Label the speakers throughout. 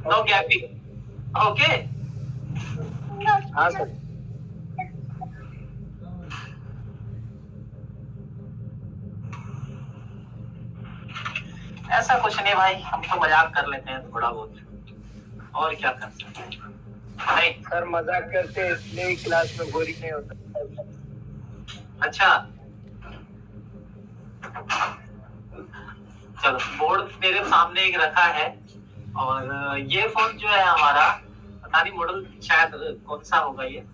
Speaker 1: No gapping, okay.
Speaker 2: हाँ sir.
Speaker 1: ऐसा कुछ नहीं भाई, हम तो मजाक कर लेते हैं थोड़ा बहुत, और क्या कर सकते हैं। नहीं
Speaker 2: सर मजाक करते हैं इसलिए क्लास में बोरिंग नहीं होता।
Speaker 1: अच्छा, चलो बोर्ड मेरे सामने एक रखा है, और ये फोन जो है हमारा, पता नहीं मॉडल शायद कौन सा होगा, ये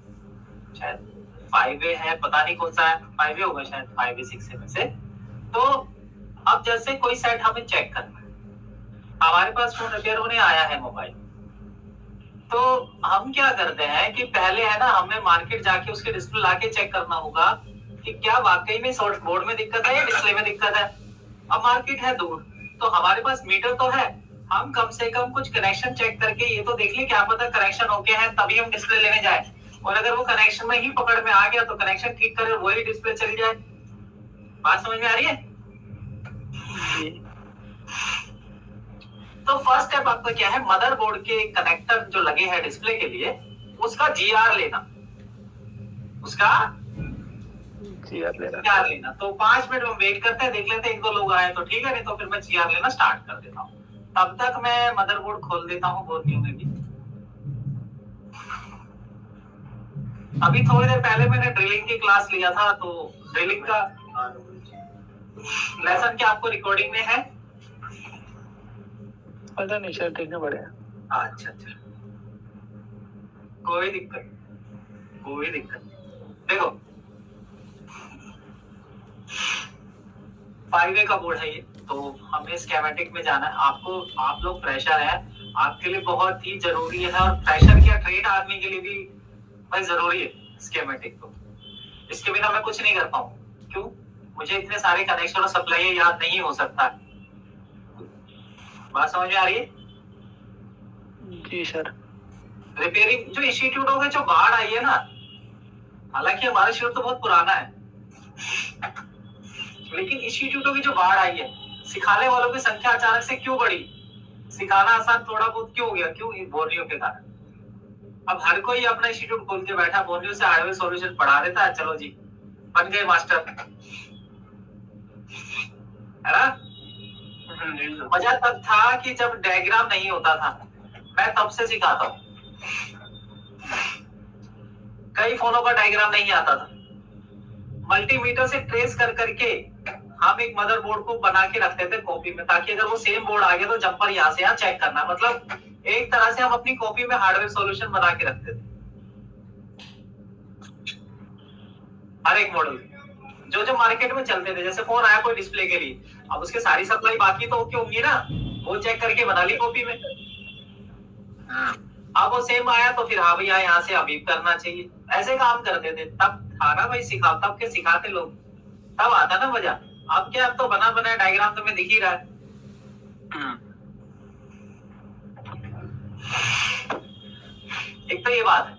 Speaker 1: शायद 5A है, पता नहीं कौन सा है, 5A होगा शायद, 5A 6A में से। तो अब जैसे कोई सेट हमें चेक करना है, हमारे पास फोन रिपेयर होने आया है मोबाइल, तो हम क्या करते हैं कि पहले है ना, हमें मार्केट जाके उसके डिस्प्ले लाके चेक करना होगा कि क्या वाकई में सॉफ्ट बोर्ड में दिक्कत है या डिस्प्ले में दिक्कत है। अब मार्केट है दूर, तो हमारे पास मीटर तो है, हम कम से कम कुछ कनेक्शन चेक करके ये तो देख ले, क्या पता कनेक्शन ओके है तभी हम डिस्प्ले लेने जाए, और अगर वो कनेक्शन में ही पकड़ में आ गया तो कनेक्शन ठीक करे, वही डिस्प्ले चली जाए। बात समझ में आ रही है? तो फर्स्ट स्टेप आपका क्या है, मदरबोर्ड के कनेक्टर जो लगे हैं डिस्प्ले के लिए, उसका जीआर लेना, उसका जीआर लेना। तो 5 मिनट में वेट करते हैं, देख लेते हैं एक दो लोग आए तो ठीक है, नहीं तो फिर मैं जीआर लेना स्टार्ट कर देता हूँ। तब तक मैं मदरबोर्ड खोल देता हूँ बोर्डियों में भी। अभी थोड़ी देर पहले मैंने ड्रिलिंग की क्लास लिया था, तो ड्रिलिंग का लेसन क्या आपको रिकॉर्डिंग में है?
Speaker 2: पता नहीं सर, देखना पड़ेगा।
Speaker 1: अच्छा अच्छा, कोई दिक्कत, कोई दिक्कत। देखो 5A का बोर्ड है ये, तो हमें स्कीमेटिक में जाना है। आपको, आप लोग फ्रेशर है, आपके लिए बहुत ही जरूरी है, और फ्रेशर क्या ट्रेड आदमी के लिए भी भाई जरूरी है स्कीमेटिक। तो इसके बिना मैं कुछ नहीं कर पाऊँ। क्यों? मुझे इतने सारे कनेक्शन और सप्लाई याद नहीं हो सकता। बात समझ में आ रही है?
Speaker 2: जी सर।
Speaker 1: रिपेयरिंग जो इंस्टीट्यूटों में जो बाढ़ आई है ना, हालांकि हमारा इंस्टीट्यूट तो बहुत पुराना है, लेकिन इंस्टीट्यूटों की जो बाढ़ आई है, सिखाने वालों की संख्या अचानक से क्यों बढ़ी, सिखाना आसान थोड़ा बहुत क्यों हो गया? क्यों? बोर्नियो के कारण। अब हर कोई अपना इंस्टीट्यूट खोल के बैठा, बोर्नियो से हार्डवेयर सॉल्यूशन पढ़ा देता है, चलो जी बन गए मास्टर, है ना? मजा तब था कि जब डायग्राम नहीं होता था, मैं तब से सिखाता हूँ। कई फोनों का डायग्राम नहीं आता था, मल्टीमीटर से ट्रेस कर करके हम एक मदरबोर्ड को बना के रखते थे कॉपी में, ताकि अगर वो सेम बोर्ड आ गया तो जंपर यहाँ से यहाँ चेक करना, मतलब एक तरह से हम अपनी कॉपी में हार्डवेयर सॉल्यूशन बना के रखते थे हर एक मॉडल। जो जो मार्केट में चलते थे, जैसे फोन आया कोई डिस्प्ले के लिए, अब उसके सारी सप्लाई बाकी तो ओके होंगी ना, वो चेक करके बना ली कॉपी में। अब वो सेम आया तो फिर हाँ भैया यहाँ से अभी करना चाहिए, ऐसे काम करते थे। तब था ना भाई, सिखा तब के सिखाते लोग, तब आता ना मजा। अब क्या, अब तो बना बनाया डायग्राम तुम्हें दिख ही रहा है। एक तो ये बात है,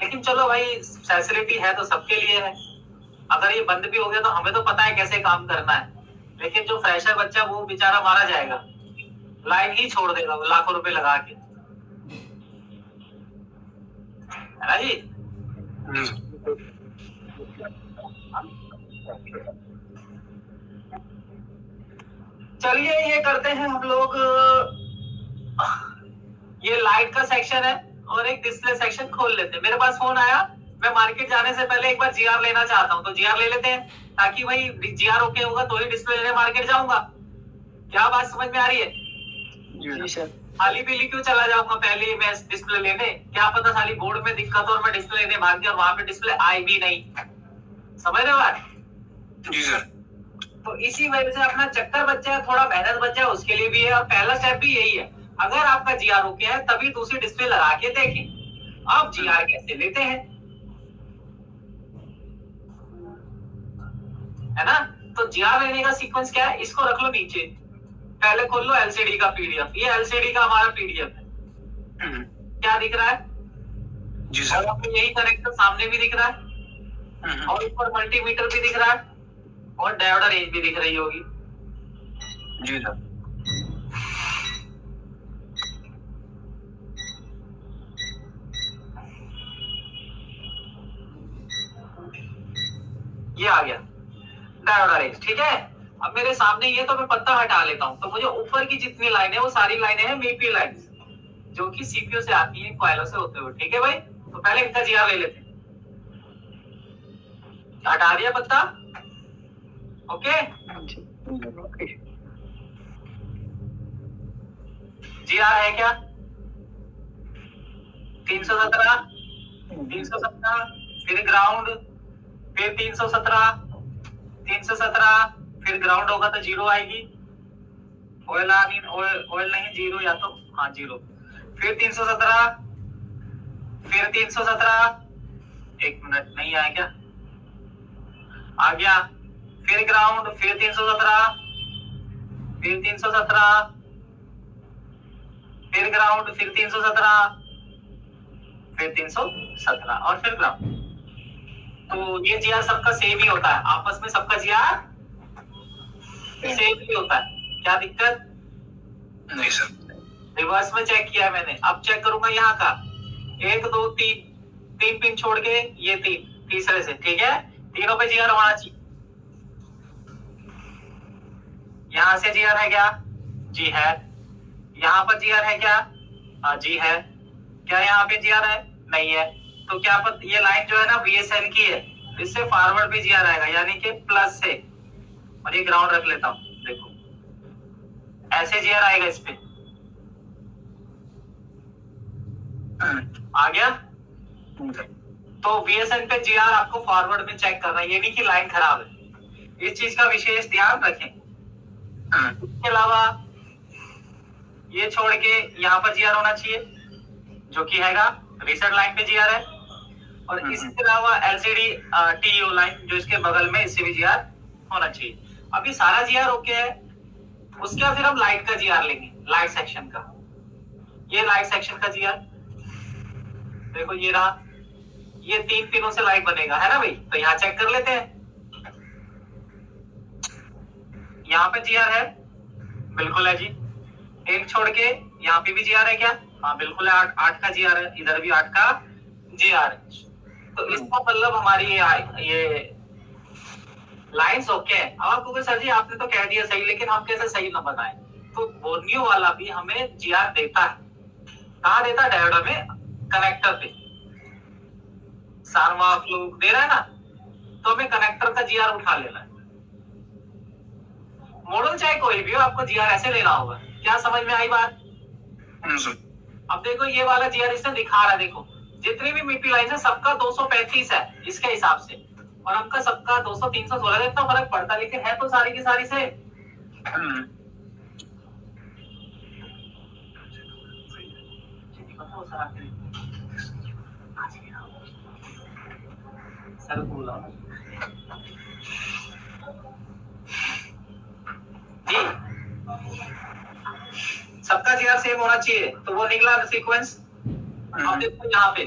Speaker 1: लेकिन चलो भाई फैसिलिटी है तो सबके लिए है। अगर ये बंद भी हो गया तो हमें तो पता है कैसे काम करना है, लेकिन जो फ्रेशर बच्चा वो बेचारा मारा जाएगा, लाइन ही छोड़ देगा वो लाखों रुपए लगा के, है ना जी? चलिए ये करते हैं हम लोग, ये लाइट का सेक्शन है और एक डिस्प्ले सेक्शन खोल लेते हैं। मेरे पास फोन आया, मैं मार्केट जाने से पहले एक बार जीआर लेना चाहता हूँ, तो जीआर ले लेते हैं, ताकि भाई जीआर ओके होगा तो ही डिस्प्ले लेने मार्केट जाऊंगा। क्या बात समझ में आ रही है?
Speaker 2: जी सर।
Speaker 1: खाली पीली क्यों चला जाऊंगा पहले ही मैं डिस्प्ले लेने, क्या पता साली बोर्ड में दिक्कत और मैं डिस्प्ले लेने भाग गया और वहां पे डिस्प्ले आई भी नहीं। समझ रहे हो बात?
Speaker 2: जी सर।
Speaker 1: तो इसी वजह से अपना चक्कर बच जाए, थोड़ा मेहनत बच जाए, उसके लिए भी है, और पहला स्टेप भी यही है। अगर आपका जीआर ओके है तभी दूसरी डिस्प्ले लगा के देखें। आप जीआर कैसे लेते हैं, है ना? तो जीआर लेने का सीक्वेंस क्या है, इसको रख लो नीचे, पहले खोल लो एलसीडी का पीडीएफ। ये एलसीडी का हमारा पीडीएफ है, क्या दिख रहा है? जी सर। और आपको यही कनेक्टर सामने भी दिख रहा है, और ऊपर मल्टीमीटर भी दिख रहा है, और डायोड रेंज भी दिख रही होगी। जी सर। ये आ गया डायोड अरेंज, ठीक है। अब मेरे सामने ये तो मैं पत्ता हटा लेता हूँ, तो मुझे ऊपर की जितनी लाइनें वो सारी लाइनें हैं मीपी लाइन्स, जो कि सीपीयू से आती है कॉइलों से होते हुए, ठीक है भाई। तो पहले इनका जीआर ले लेते हैं, हटा दिया पत्ता, ओके।
Speaker 2: ओके
Speaker 1: जीआर है क्या 317, 317, फिर ग्राउंड, फिर 317, 317, फिर ग्राउंड होगा तो जीरो आएगी, ऑयल ऑयल नहीं जीरो, या तो हाँ जीरो, फिर 317, फिर 317, एक मिनट नहीं आया क्या, आ गया, फिर ग्राउंड, फिर 317, फिर 317, फिर ग्राउंड, फिर 317, फिर 317 और फिर ग्राउंड। तो ये जीआर सबका सेम ही होता है, आपस में सबका जीआर सेम ही होता है, क्या दिक्कत
Speaker 2: नहीं सर।
Speaker 1: रिवर्स में चेक किया है मैंने, अब चेक करूंगा यहाँ का 1 2 3, 3 पिन छोड़ के ये 3 तीसरे से, ठीक है। तीनों पे जीआर होना चाहिए। यहाँ से जीआर है क्या, जी है। यहाँ पर जीआर है क्या, हाँ जी है। क्या यहाँ पे जीआर है, नहीं है। तो क्या पता ये लाइन जो है ना VSN की है, इससे फॉरवर्ड भी जीआर आएगा, यानी कि प्लस से, और ये ग्राउंड रख लेता हूँ, देखो ऐसे जीआर आएगा इस पे, आ गया। तो VSN पे जीआर आपको फॉरवर्ड में चेक करना है, ये नहीं कि लाइन खराब है, इस चीज का विशेष ध्यान रखें। इसके अलावा ये छोड़ के यहाँ पर जीआर होना चाहिए, जो कि हैगा, रीसेट लाइन पे जीआर है, और इसके अलावा LCD TU लाइन जो इसके बगल में, इससे भी जीआर होना चाहिए। अभी सारा जीआर ओके है, उसके बाद फिर हम लाइट का जीआर लेंगे, लाइट सेक्शन का। ये लाइट सेक्शन का जीआर देखो, ये रहा, ये 3 पिनों से लाइट बनेगा, है ना भाई। तो यहाँ चेक कर लेते हैं, यहाँ पे जीआर है, बिल्कुल है जी। एक छोड़ के यहाँ पे भी जीआर है क्या, हाँ बिल्कुल है, 8 का जीआर है, इधर भी 8 का जीआर है। तो इसका मतलब हमारी ये लाइन्स ओके है। अब आपको सर जी आपने तो कह दिया सही, लेकिन हम कैसे सही ना बताएं। तो बोर्नियो वाला भी हमें जीआर देता है, कहाँ देता है, डायोड में कनेक्टर पे, सारवा फ्लूक दे रहा है ना, तो हमें कनेक्टर का जीआर उठा लेना है। मॉडल चाहे कोई भी हो, आपको जीआर ऐसे लेना होगा। क्या समझ में आई बात? अब देखो ये वाला जीआर इसने दिखा रहा है, देखो जितनी भी मीपी लाइन है सबका 235 है इसके हिसाब से, और हमका सबका 200 316, इतना फर्क पड़ता है, लेकिन है तो सारी की सारी से। सर बोला जी, सबका जीआर सेम होना चाहिए, तो वो निकला सीक्वेंस। अब देखो यहाँ पे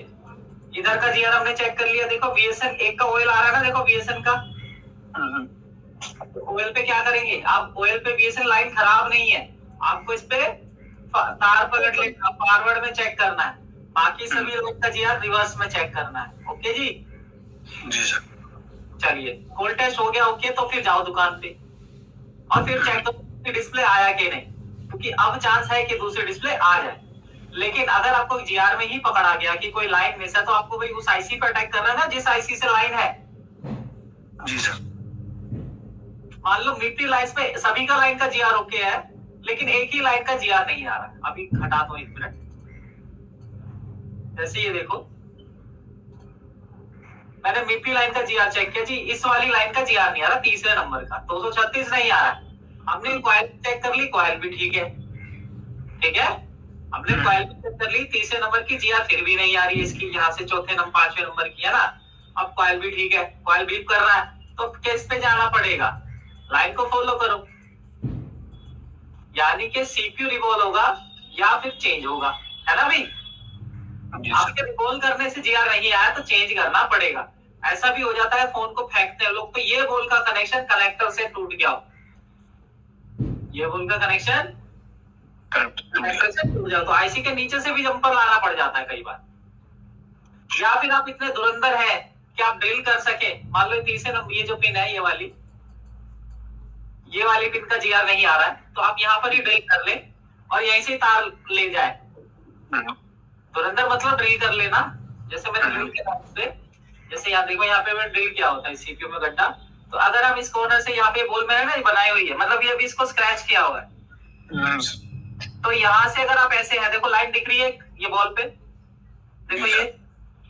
Speaker 1: इधर का जीआर हमने चेक कर लिया, देखो VSN एक का ऑयल आ रहा है ना, देखो VSN का। ऑयल पे क्या करेंगे आप, ऑयल पे VSN लाइन खराब नहीं है, आपको इस पे तार पलट लेना, फॉरवर्ड में चेक करना है, बाकी सभी लोग का जीआर रिवर्स में चेक करना है। ओके जी,
Speaker 2: जी सर।
Speaker 1: चलिए कोल टेस्ट हो गया ओके, तो फिर जाओ दुकान पे और फिर चेक करो कि डिस्प्ले आया कि नहीं, क्योंकि अब चांस है कि दूसरी डिस्प्ले आ जाए। लेकिन अगर आपको जीआर में ही पकड़ा गया कि कोई लाइन मिस है, तो आपको भाई उस आईसी पे अटैक करना है ना, जिस आईसी से लाइन है।
Speaker 2: जी सर।
Speaker 1: मान लो मीपी लाइन पे सभी का लाइन का जीआर ओके है, लेकिन एक ही लाइन का जीआर नहीं आ रहा। अभी हटा दो 1 मिनट, जैसे ये देखो मैंने मीपी लाइन का जीआर चेक किया जी, इस वाली लाइन का जीआर नहीं आ रहा, तीसरे नंबर का 236 नहीं आ रहा। हमने कॉइल चेक कर ली, कॉइल भी ठीक है, ठीक है, हमने कॉइल भी चेक कर ली, तीसरे नंबर की जीआर फिर भी नहीं आ रही है इसकी, यहाँ से चौथे नंबर 5वें नंबर की है ना। अब कॉइल भी ठीक है, कॉइल बीप कर रहा है, तो किस पे जाना पड़ेगा, लाइन को फॉलो करो, यानी कि सीपीयू रिवॉल्व होगा या फिर चेंज होगा, है ना भाई। आपके रिवॉल्व करने से जीआर नहीं आया तो चेंज करना पड़ेगा। ऐसा भी हो जाता है फोन को फेंकते हैं लोग, तो ये बोल का कनेक्शन कनेक्टर से टूट गया हो, ये बोल का कनेक्शन कनेक्टर से टूट जाओ, तो आईसी के नीचे से भी जंपर लाना पड़ जाता है कई बार। या फिर आप इतने धुरंधर हैं कि आप ड्रिल कर सके। मान लो तीसरे नंबर ये जो पिन है ये वाली पिन का जीआर नहीं आ रहा है, तो आप यहाँ पर ही ड्रिल कर ले और यहीं से तार ले जाए। धुरंधर मतलब ड्रिल कर लेना, जैसे मैंने ड्रिल किया इस पे। जैसे यहाँ देखो, यहाँ पे मैंने ड्रिल किया होता है सीपीयू में गड्ढा, तो अगर हम इस कॉर्नर से यहाँ पे बॉल में है ना ये बनाई हुई है, मतलब ये अभी इसको स्क्रैच किया हुआ है। तो यहाँ से अगर आप ऐसे है, देखो लाइन दिख रही है ये बॉल पे, देखो ये।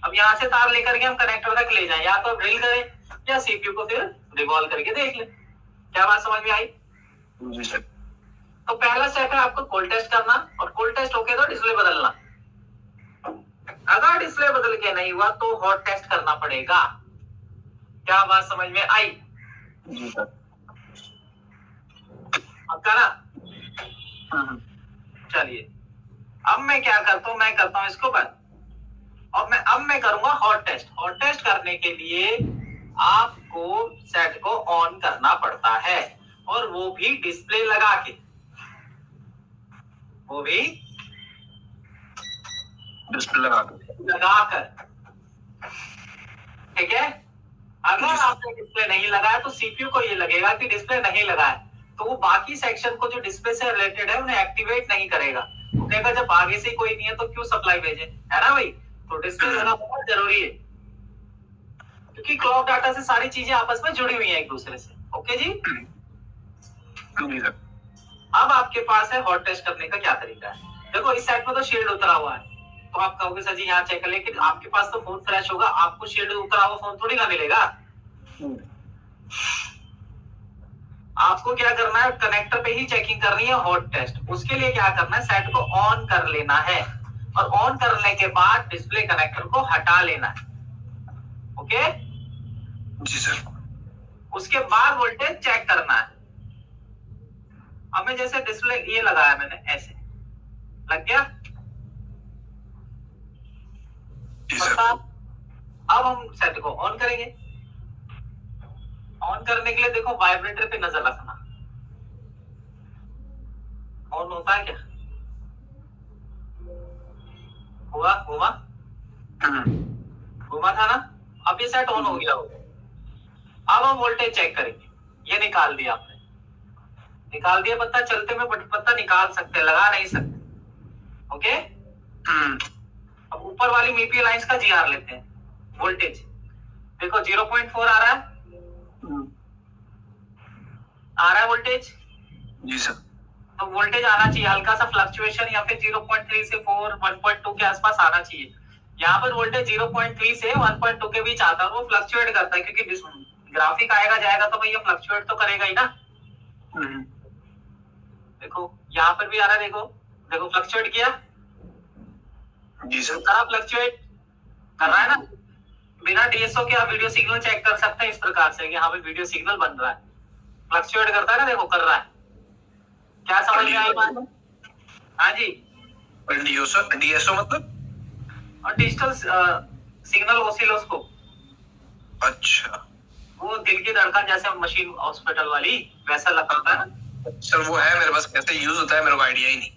Speaker 1: अब यहाँ से तार लेकर के हम कनेक्टर तक ले जाए, या तो ड्रिल करें या सीपीयू को फिर रिवॉल्व करके देख ले। क्या बात समझ में आई?
Speaker 2: जी सर।
Speaker 1: तो पहला स्टेप है आपको कोल्ड टेस्ट करना, और कोल्ड टेस्ट होके तो डिस्प्ले बदलना। अगर डिस्प्ले बदल के नहीं हुआ तो हॉट टेस्ट करना पड़ेगा। क्या बात समझ में आई?
Speaker 2: जी सर।
Speaker 1: अब करा? चलिए, अब मैं क्या करता हूँ, मैं करता हूँ इसको बंद, और अब मैं करूंगा हॉट टेस्ट। हॉट टेस्ट करने के लिए आपको सेट को ऑन करना पड़ता है, और वो भी डिस्प्ले लगा के, वो भी
Speaker 2: डिस्प्ले
Speaker 1: लगाकर। ठीक है? अगर आपने डिस्प्ले नहीं लगाया तो सीपीयू को ये लगेगा कि डिस्प्ले नहीं लगा है, तो वो बाकी सेक्शन को जो डिस्प्ले से रिलेटेड है उन्हें एक्टिवेट नहीं करेगा। वो कहेगा जब आगे से कोई नहीं है तो क्यों सप्लाई भेजे, है ना भाई? तो डिस्प्ले लगा बहुत जरूरी है, क्योंकि क्लॉक डाटा से सारी चीजें आपस में जुड़ी हुई हैं एक दूसरे से। ओके जी? अब आपके पास है हॉट टेस्ट करने का क्या तरीका है। देखो इस साइड में तो शील्ड उतरा हुआ है, तो आप कहोगे सर जी यहाँ चेक कर, लेकिन आपके पास तो फोन फ्रेश होगा, आपको शील्ड उतरा हुआ फोन थोड़ी ना मिलेगा। आपको क्या करना है, कनेक्टर पे ही चेकिंग करनी है हॉट टेस्ट। उसके लिए क्या करना है, सेट को ऑन कर लेना है, और ऑन करने के बाद डिस्प्ले कनेक्टर को हटा लेना है। ओके
Speaker 2: जी सर।
Speaker 1: उसके बाद वोल्टेज चेक करना है। अब मैं जैसे डिस्प्ले ये लगाया मैंने, ऐसे लग गया। अब हम सेट को ऑन करेंगे। ऑन करने के लिए देखो वाइब्रेटर पे नजर रखना। ऑन होता है क्या? हुआ घुमा घुमा था ना? अब ये सेट ऑन हो गया होगा। अब हम वोल्टेज चेक करेंगे। ये निकाल दिया आपने, निकाल दिया पत्ता, चलते में पत्ता निकाल सकते, लगा नहीं सकते। ओके? अब ऊपर वाली मीपी लाइंस का जीआर लेते हैं। वोल्टेज देखो 0.4 आ रहा है, आ रहा है वोल्टेज।
Speaker 2: जी सर।
Speaker 1: तो वोल्टेज आना चाहिए हल्का सा फ्लक्चुएशन, या फिर 0.3 से 4 1.2 के आसपास आना चाहिए। यहाँ पर वोल्टेज 0.3 से 1.2 के बीच आता है, वो फ्लक्चुएट करता है, क्योंकि ग्राफिक आएगा जाएगा तो भैया फ्लक्चुएट तो करेगा ही ना। देखो यहाँ पर भी आ रहा है, देखो देखो फ्लक्चुएट किया।
Speaker 2: जी सर।
Speaker 1: फ्लक्चुएट कर रहा है ना। बिना डीएसओ के आप वीडियो सिग्नल चेक कर सकते हैं इस प्रकार से कि यहाँ पे वीडियो सिग्नल बन रहा है, फ्लक्चुएट करता है ना, देखो कर रहा है। क्या समझ में आई बात? हाँ जी।
Speaker 2: डीएसओ मतलब?
Speaker 1: और डिजिटल सिग्नल ऑसिलोस्कोप।
Speaker 2: अच्छा,
Speaker 1: वो दिल की धड़कन जैसे मशीन हॉस्पिटल वाली वैसा लगता है ना
Speaker 2: सर। वो है मेरे पास, कैसे यूज होता है मेरे को आइडिया ही नहीं।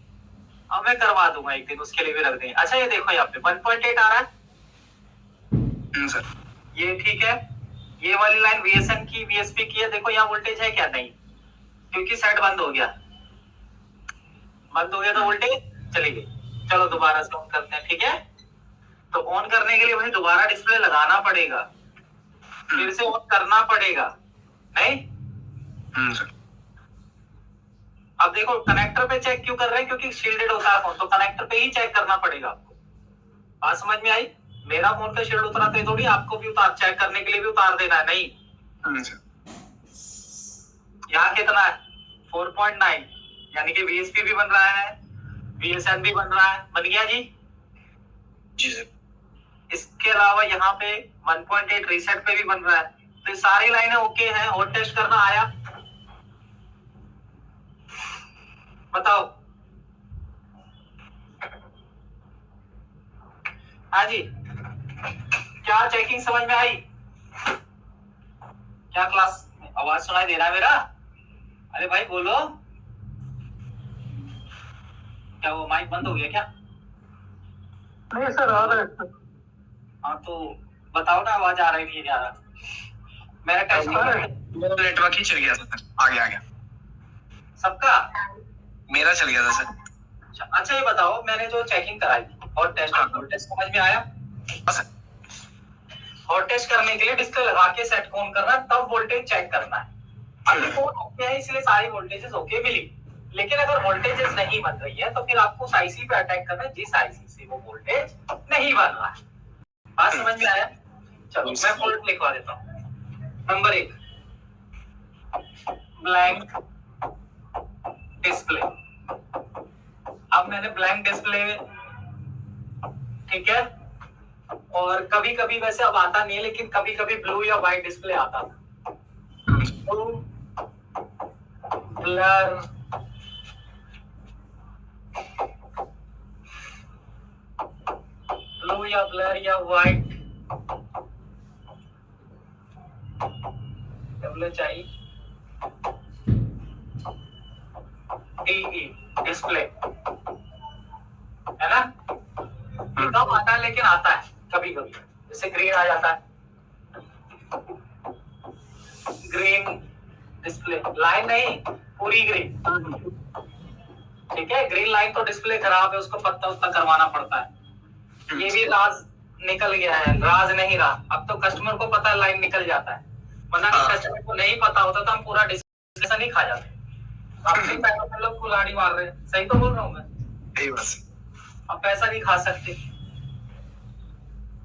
Speaker 1: अब मैं करवा दूंगा एक दिन, उसके लिए भी रख देंगे। अच्छा ये देखो यहाँ पे 1.8 आ रहा है।
Speaker 2: सर
Speaker 1: ये ठीक है। ये वाली लाइन वीएसएन की वीएसपी की है, देखो यहाँ वोल्टेज है क्या? नहीं, क्योंकि सेट बंद हो गया। बंद हो गया तो वोल्टेज चली गई। चलो दोबारा से ऑन करते हैं, ठीक है? तो ऑन करने के लिए भाई दोबारा डिस्प्ले लगाना पड़ेगा, फिर से ऑन करना पड़ेगा, नहीं?
Speaker 2: सर।
Speaker 1: अब देखो कनेक्टर पे चेक क्यों कर रहे हैं, क्योंकि शील्डेड होता है फोन, तो कनेक्टर पे ही चेक करना पड़ेगा आपको। बात समझ में आई? मेरा फोन का शील्ड उतरा तो थोड़ी आपको भी उतार, चेक करने के लिए भी उतार देना है, नहीं। यहाँ कितना है? 4.9, यानी कि वीएसपी भी बन रहा है, वीएसएन भी बन रहा है। बन गया जी?
Speaker 2: जी सर।
Speaker 1: इसके अलावा यहाँ पे 1.8 रीसेट पे भी बन रहा है। तो सारी लाइनें ओके हैं। हॉट टेस्ट करना आया? बताओ। हाँ जी, क्या चेकिंग समझ में आई? क्या क्लास आवाज सुनाई दे रहा है मेरा? अरे भाई बोलो। क्या वो माइक बंद हो गया क्या?
Speaker 2: नहीं सर, आ रहा है।
Speaker 1: हाँ तो बताओ ना, आवाज आ रही नहीं आ रहा? मेरा टेस्ट
Speaker 2: मेरा नेटवर्क ही चल गया था सर, आ गया
Speaker 1: सबका।
Speaker 2: मेरा चल गया था सर।
Speaker 1: अच्छा ये बताओ, मैंने जो चेकिंग कराई और टेस्ट समझ में आया?
Speaker 2: सर
Speaker 1: और टेस्ट करने के लिए डिस्प्ले लगा के सेट कौन करना है, तब वोल्टेज चेक करना है। अभी फोन ओके है इसलिए सारी वोल्टेजेस ओके मिली, लेकिन अगर वोल्टेजेस नहीं बन रही है तो फिर आपको उस आईसी पे अटैक करना है जिस आईसी से वो वोल्टेज नहीं बन रहा है। बात समझ में आया? चलो मैं फॉल्ट लिखवा देता हूँ। Number 1, blank display. अब मैंने ब्लैंक डिस्प्ले, ठीक है, और कभी कभी वैसे अब आता नहीं है, लेकिन कभी कभी ब्लू या व्हाइट डिस्प्ले आता था। ब्लू, ब्लर, ब्लू या ब्लर या व्हाइट चाहिए, डिस्प्ले है ना? कब आता है, लेकिन आता है कभी कभी, जैसे ग्रीन आ जाता है, ग्रीन डिस्प्ले, लाइन नहीं पूरी ग्रीन, ठीक है। ग्रीन लाइन तो डिस्प्ले खराब है, उसको पत्ता उत्ता करवाना पड़ता है। ये भी राज निकल गया है, राज नहीं रहा। अब तो कस्टमर को पता है, लाइन निकल जाता है, वरना कस्टमर को नहीं पता होता तो हम पूरा डिस्प्ले नहीं खा जाते। अपने पैरों पे लोग कुल्हाड़ी मार रहे हैं, सही तो बोल रहा हूँ मैं?
Speaker 2: सही बात।
Speaker 1: अब पैसा नहीं खा सकते,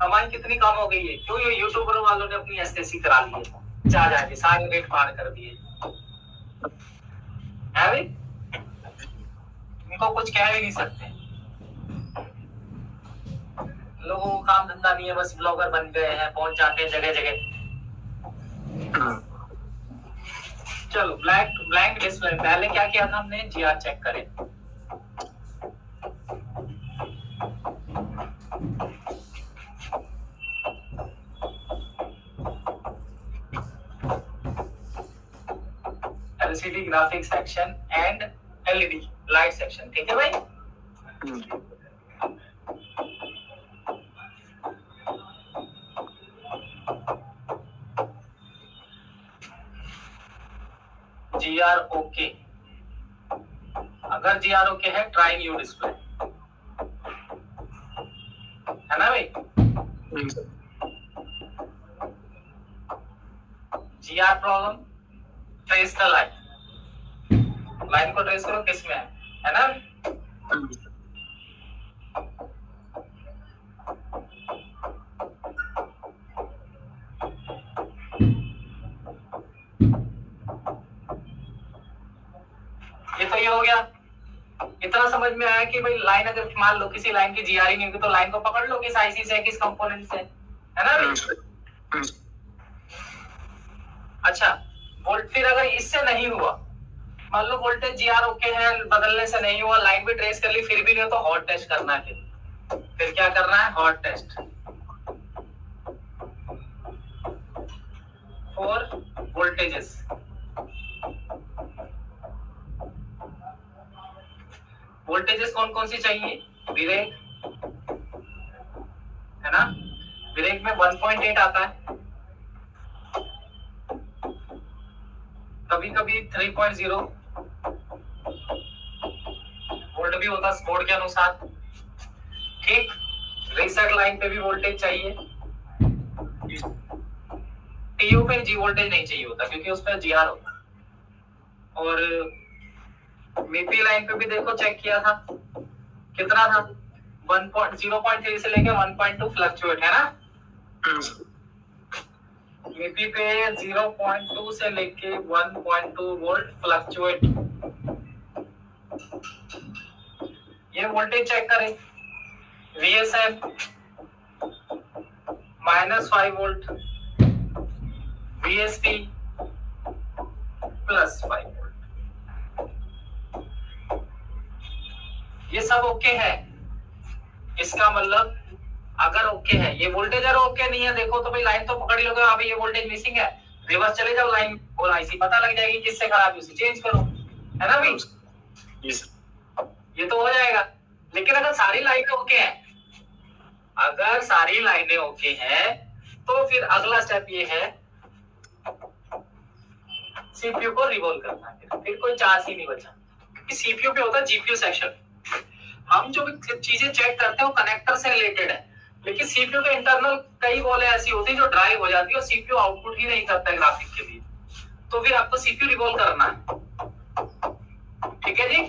Speaker 1: कमाई कितनी कम हो गई है। क्यों? ये यूट्यूबर वालों ने अपनी एसएससी करा ली है, जा जाके सारे रेट पार कर दिए है भाई, इनको कुछ कह भी नहीं सकते। लोगों को काम धंधा नहीं है, बस ब्लॉगर बन गए हैं, पहुंच जाते हैं जगह जगह। चलो ब्लैंक डिस्प्ले, पहले क्या किया था हमने, जीआर चेक करें। LCD graphics section and LED light section, ठीक है भाई? जीआर ओके, अगर जीआर ओके है, ट्राई न्यू डिस्प्ले, है ना भाई? GR problem, trace the line, line को ट्रेस करो किस में है ना? ये तो ये हो गया। इतना समझ में आया कि भाई लाइन अगर मान लो किसी लाइन की जीआर ही नहीं होगी तो लाइन को पकड़ लो किस आईसी से, किस कंपोनेंट से, है ना भाई? अच्छा, वोल्ट फिर अगर इससे नहीं हुआ, मान लो वोल्टेज जीआर ओके है, बदलने से नहीं हुआ, लाइन भी ट्रेस कर ली, फिर भी नहीं, तो हॉट टेस्ट करना है। फिर क्या करना है? Hot test for voltages. Voltages कौन कौन सी चाहिए? विवेक, है ना? विवेक में 1.8 आता है, कभी कभी 3.0 वोल्ट भी होता है बोर्ड के अनुसार, ठीक। रीसेट लाइन पे भी वोल्टेज चाहिए, टीयू पे जी वोल्टेज नहीं चाहिए होता क्योंकि उस पर जीआर होता है। और मीपी लाइन पे भी देखो चेक किया था, कितना था? 0.3 से लेके 1.2 फ्लक्चुएट, है ना? मीपी पे 0.2 से लेके 1.2 वोल्ट फ्लक्चुएट। ये वोल्टेज चेक करें, वीएसएम -5 वोल्ट, वीएसपी +5 वोल्ट, ये सब ओके है। इसका मतलब अगर ओके है, ये वोल्टेज अगर ओके नहीं है, देखो तो भाई लाइन तो पकड़ ही लोगे, हाँ भाई ये वोल्टेज मिसिंग है, रिवर्स चले जाओ, लाइन और आईसी पता लग जाएगी किससे खराब है, उसे चेंज करो, है ना भाई? ये तो हो जाएगा। लेकिन अगर सारी लाइनें ओके हैं, अगर सारी लाइनें ओके हैं तो फिर अगला स्टेप ये है सीपीयू को रिवॉल्व करना है। फिर कोई चार्ज ही नहीं बचा, क्योंकि सीपीयू पे होता है जीपीयू सेक्शन। हम जो भी चीजें चेक करते हैं वो कनेक्टर से रिलेटेड है, लेकिन सीपीयू के इंटरनल कई बॉलें ऐसी होती है जो ड्राइव हो जाती है और सीपीयू आउटपुट ही नहीं करता है ग्राफिक के लिए। तो फिर आपको सीपीयू रिवॉल्व करना है, ठीक है जी।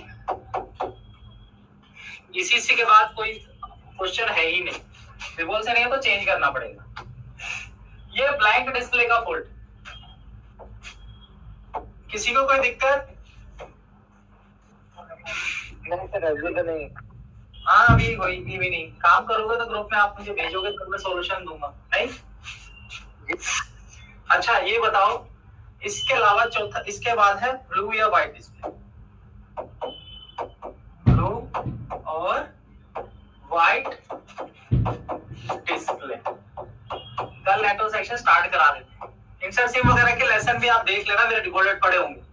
Speaker 1: इसी के बाद कोई क्वेश्चन है ही नहीं, रिवॉल्व से नहीं है तो चेंज करना पड़ेगा। ये ब्लैंक डिस्प्ले का फॉल्ट, किसी को कोई दिक्कत?
Speaker 3: नहीं सर, अभी तो नहीं।
Speaker 1: हाँ अभी कोई भी नहीं। काम करोगे तो ग्रुप में आप मुझे भेजोगे तो मैं सॉल्यूशन दूंगा, नहीं? अच्छा ये बताओ, इसके अलावा चौथा, इसके बाद है ब्लू या व्हाइट डिस्प्ले। ब्लू और व्हाइट डिस्प्ले। कल नेटवर्क सेक्शन स्टार्ट करा देते हैं। इंसर्सिव वगैरह के लेसन भी आप देख लेना, मेरे रिकॉर्डेड पड़े होंगे।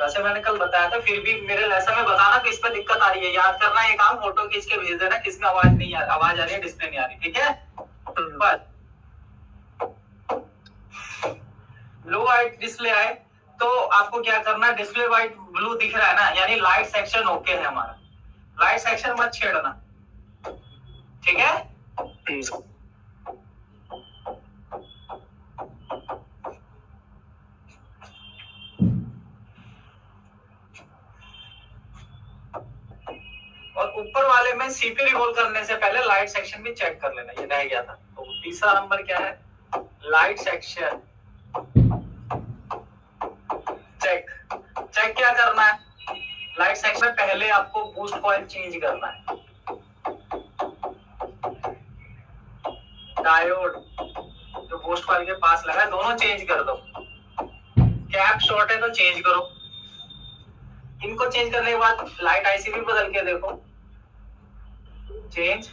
Speaker 1: वैसे मैंने कल बताया था, फिर भी मेरे लेसन में बताना कि इसमें दिक्कत आ रही है। याद करना ये काम, फोटो खींच के भेज देना किसमें आवाज नहीं आ रही, आवाज आ रही है, डिस्प्ले नहीं आ रही, ठीक है? बस ब्लू व्हाइट डिस्प्ले आए तो आपको क्या करना है, डिस्प्ले व्हाइट ब्लू दिख रहा है ना, यानी लाइट सेक्शन ओके है हमारा। लाइट सेक्शन मत छेड़ना, ठीक है? और ऊपर वाले में सीपी रिवॉल्व करने से पहले लाइट सेक्शन भी चेक कर लेना, ये रह गया था। तो तीसरा नंबर क्या है, लाइट सेक्शन चेक। चेक क्या करना है, लाइट सेक्शन में पहले आपको बूस्ट कॉइल चेंज करना है। डायोड जो बूस्ट कॉइल के पास लगा है दोनों चेंज कर दो। कैप शॉर्ट है तो चेंज करो। इनको चेंज करने के बाद लाइट आईसी भी बदल के देखो, चेंज।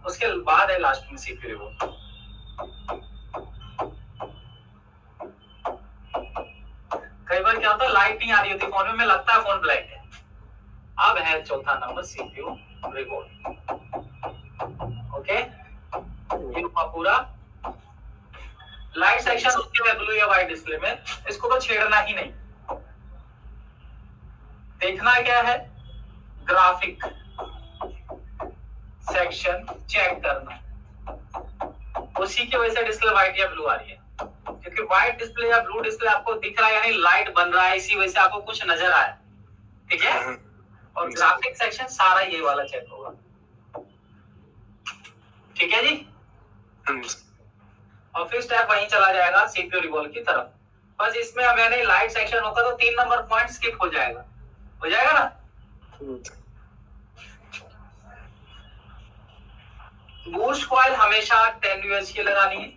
Speaker 1: उसके बाद है लास्ट में सीपीयू रिवॉल्व। कई बार क्या होता है, लाइट नहीं आ रही होती फोन में लगता है फोन ब्लैक है। अब है चौथा नंबर सीपीयू रिवॉल्व। ओके, ये हुआ पूरा। लाइट सेक्शन होती है ब्लू या व्हाइट डिस्प्ले में, इसको तो छेड़ना ही नहीं। देखना क्या है, ग्राफिक सेक्शन चेक करना। उसी की वजह से डिस्प्ले व्हाइट या ब्लू आ रही है, क्योंकि व्हाइट डिस्प्ले या ब्लू डिस्प्ले आपको दिख रहा है यानी लाइट बन रहा है, इसी वजह से आपको कुछ नजर आया, ठीक है? और ग्राफिक सेक्शन सारा ये वाला चेक होगा, ठीक है जी? और फिर स्टेप वहीं चला जाएगा सीपीयू रिवॉल्व की तरफ। बस इसमें अब मैंने लाइट सेक्शन होगा तो 3 नंबर पॉइंट स्किप हो जाएगा ना? बूस्ट कॉइल हमेशा 10 यूएच की लगानी है,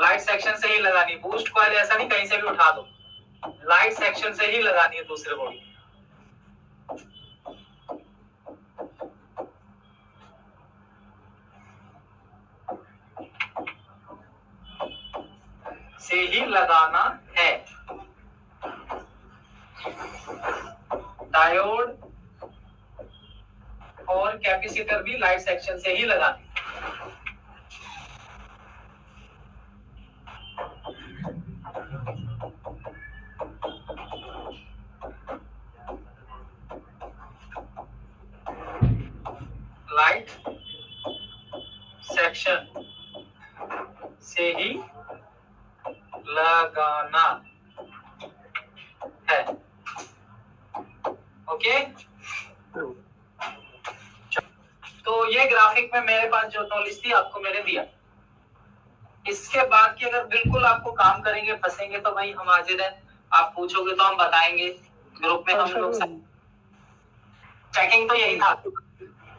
Speaker 1: लाइट सेक्शन से ही लगानी है। बूस्ट कॉइल ऐसा नहीं कहीं से भी उठा दो, लाइट सेक्शन से ही लगानी है दूसरे बॉडी से ही लगाना है। डायोड और कैपेसिटर भी लाइट सेक्शन से ही लगाने। लाइट सेक्शन से ही लगाना है, ओके? तो ये ग्राफिक में मेरे पास जो नॉलेज थी आपको मैंने दिया। इसके बाद की अगर बिल्कुल आपको काम करेंगे फंसेंगे तो भाई हम हाजिर हैं, आप पूछोगे तो हम बताएंगे ग्रुप में। हम लोग चेकिंग तो यही था।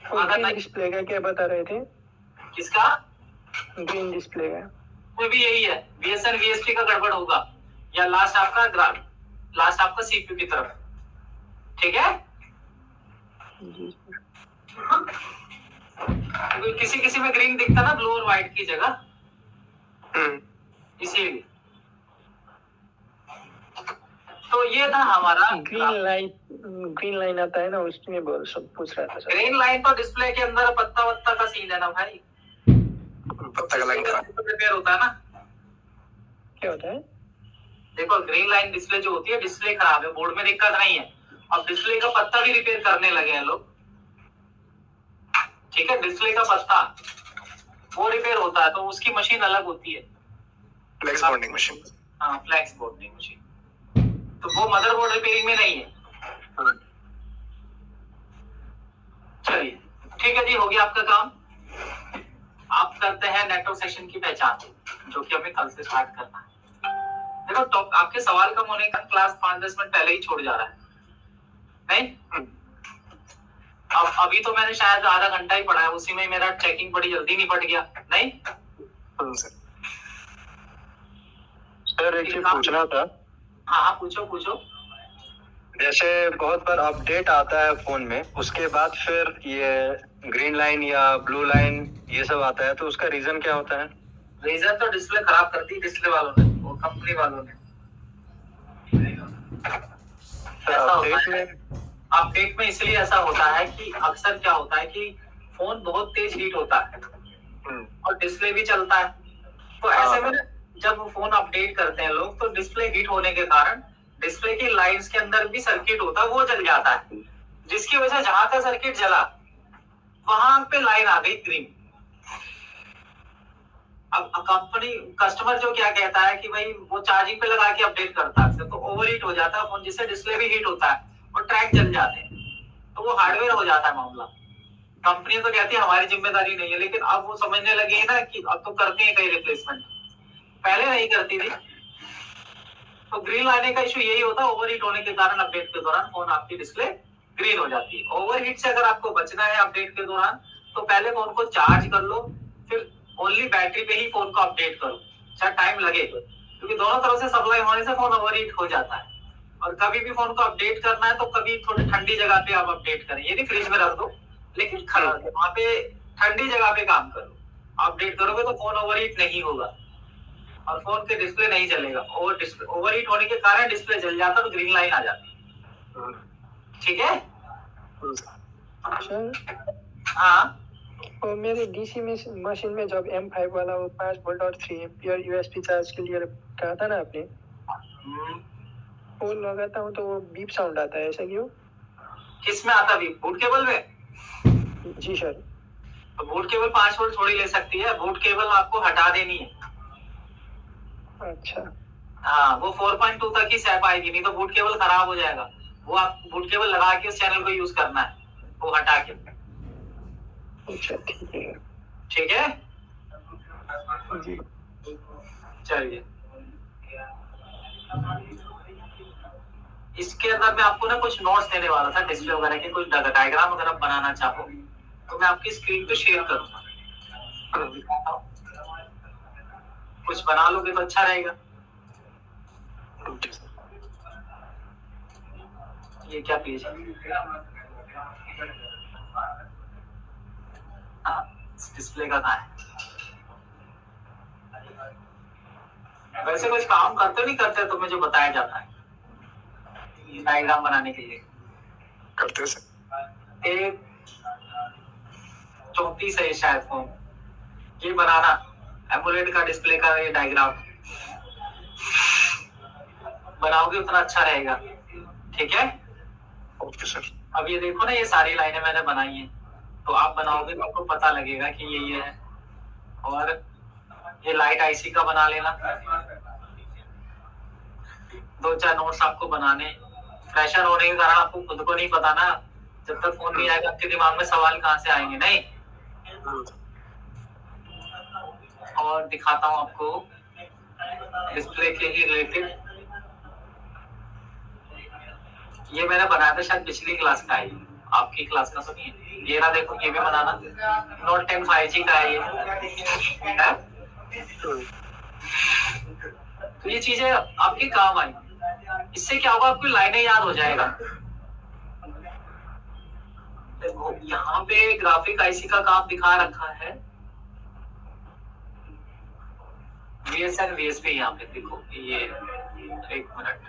Speaker 3: ग्रीन डिस्प्ले का क्या बता रहे थे?
Speaker 1: किसका?
Speaker 3: ग्रीन डिस्प्ले का
Speaker 1: कोई भी यही है, बीएसएन वीएसटी का गड़बड़ होगा या लास्ट आपका सीपीयू की तरफ, ठीक है? किसी में ग्रीन दिखता ना ब्लू और व्हाइट की जगह, इसीलिए। तो ये था हमारा
Speaker 3: ग्रीन लाइट ग्रीन लाइन आता है ना, उसमें बोल सब पूछ रहा था सर।
Speaker 1: ग्रीन लाइन तो डिस्प्ले के अंदर पत्ता वत्ता का सीन है ना भाई,
Speaker 2: पत्ता का लाइन खराब।
Speaker 1: रिपेयर होता है ना।
Speaker 3: क्या होता है?
Speaker 1: देखो ग्रीन लाइन डिस्प्ले जो होती है, डिस्प्ले खराब है, बोर्ड में दिक्कत नहीं है, अब डिस्प्ले का पत्ता भी रिपेयर करने लगे हैं लोग। ठीक है, डिस्प्ले का पत्ता वो रिपेयर होता है, तो उसकी मशीन अलग होती है,
Speaker 2: फ्लेक्स बॉन्डिंग मशीन।
Speaker 1: हाँ फ्लैक्स बोर्डिंग मशीन, तो वो मदरबोर्ड रिपेयरिंग में नहीं है। चलिए ठीक है जी, हो गया आपका काम। आप करते हैं नेटवर्क सेक्शन की पहचान, जो कि हमें कल से स्टार्ट करना है। देखो टॉप आपके सवाल कम होने का क्लास 5-10 मिनट पहले ही छोड़ जा रहा है, नहीं? अब अभी तो मैंने शायद आधा घंटा ही पढ़ा है, उसी में मेरा चेकिंग बड़ी जल्दी निपट गया, नहीं?
Speaker 3: सर एक चीज पूछना था।
Speaker 1: हाँ हाँ पूछो पूछो।
Speaker 3: जैसे बहुत बार अपडेट आता है फोन में, उसके बाद फिर ये ग्रीन लाइन या ब्लू लाइन ये सब आता है, तो उसका रीजन क्या होता है?
Speaker 1: रीजन तो डिस्प्ले खराब करती है डिस्प्ले वालों ने, वो कंपनी वालों ने। ऐसा होता है अपडेट में, इसलिए ऐसा होता है कि अक्सर क्या होता है कि फोन बहुत तेज हीट होता है और डिस्प्ले भी चलता है, तो ऐसे में जब फोन अपडेट करते हैं लोग, तो डिस्प्ले हीट होने के कारण डिस्प्ले की लाइंस के अंदर भी सर्किट होता है, वो जल जाता है, जिसकी वजह से जहां का सर्किट जला वहां पे लाइन आ गई ग्रीन। अब कंपनी कस्टमर जो क्या कहता है कि भाई वो चार्जिंग पे लगा के अपडेट करता है, तो ओवर हीट हो जाता है फोन, जिससे डिस्प्ले भी हीट होता है और ट्रैक जल जाते हैं, तो वो हार्डवेयर हो जाता है मामला। कंपनी तो कहती है हमारी जिम्मेदारी नहीं है, लेकिन अब वो समझने लगी है ना कि अब तो करते हैं कई रिप्लेसमेंट, पहले नहीं करती थी। तो ग्रीन लाने का इशू यही होता है, ओवर हीट होने के कारण अपडेट के दौरान फोन आपकी डिस्प्ले ग्रीन हो जाती है। ओवर हीट से अगर आपको बचना है अपडेट के दौरान, तो पहले फोन को चार्ज कर लो, फिर ओनली बैटरी पे ही फोन को अपडेट करो, चाहे टाइम लगे, क्योंकि दोनों तरफ से सप्लाई होने से फोन ओवर हीट हो जाता है। और कभी भी फोन को अपडेट करना है तो कभी थोड़ी ठंडी जगह पे आप अपडेट करें, ये नहीं फ्रिज में रख दो, लेकिन वहां पे ठंडी जगह पे काम करो। अपडेट करोगे तो फोन ओवर हीट नहीं होगा और फोन के डिस्प्ले नहीं जलेगा। ओवर हीट होने के कारण डिस्प्ले जल जाता तो ग्रीन लाइन आ जाती। ठीक है हाँ।
Speaker 3: और मेरे डीसी मशीन में जब M5 वाला वो 5 वोल्ट और 3 एम्पियर यूएसबी चार्ज के लिए कहा था ना आपने, वो लगाता हूँ तो वो बीप साउंड आता है, ऐसा क्यों?
Speaker 1: किस में आता बीप? बूट केबल में?
Speaker 3: जी सर।
Speaker 1: तो बूट केबल 5 वोल्ट थोड़ी ले सकती है, बूट केबल आपको हटा देनी है।
Speaker 3: अच्छा
Speaker 1: हाँ वो 4.2 तक ही सह पाएगी, नहीं तो बूट केबल खराब हो जाएगा। वो आप बूट केबल लगा के उस चैनल को यूज करना है, वो हटा के।
Speaker 3: अच्छा ठीक है।
Speaker 1: ठीक है
Speaker 3: जी
Speaker 1: चलिए। इसके अंदर मैं आपको ना कुछ नोट्स देने वाला था डिस्प्ले वगैरह के, कुछ डायग्राम अगर आप बनाना चाहो तो मैं आपकी स्क्रीन पे शेयर करूंगा, कुछ बना लोगे तो अच्छा रहेगा। ये क्या पेज है? डिस्प्ले का कहाँ है? वैसे कुछ काम करते नहीं करते तुम्हें जो बताया जाता है डायग्राम बनाने के लिए?
Speaker 2: करते सर।
Speaker 1: एक 34 है शायद फोन, ये बनाना एमोलेड का डिस्प्ले का ये डायग्राम बनाओगे उतना अच्छा रहेगा। ठीक है
Speaker 2: ओके सर।
Speaker 1: अब ये देखो ना, ये सारी लाइनें मैंने बनाई हैं, तो आप बनाओगे तो आपको पता लगेगा कि ये है। और ये लाइट आईसी का बना लेना, 2-4 नोट्स आपको बनाने। फ्रेशर होने के कारण आपको खुद को नहीं पता ना, जब तक फोन नहीं आएगा आपके दिमाग में सवाल कहाँ से आएंगे, नहीं? और दिखाता हूँ आपको डिस्प्ले के ही रिलेटेड, ये मैंने बनाया था शायद पिछली क्लास का है, आपकी क्लास का तो नहीं है। ये ना देखो, ये भी बनाना, नोट 10 5G का है ये। तो ये चीजें आपके काम आई, इससे क्या होगा, आपकी लाइनें याद हो जाएगा। देखो यहाँ पे ग्राफिक आईसी का काम दिखा रखा है, VSN VSP यहाँ पे देखो, ये एक मिनट,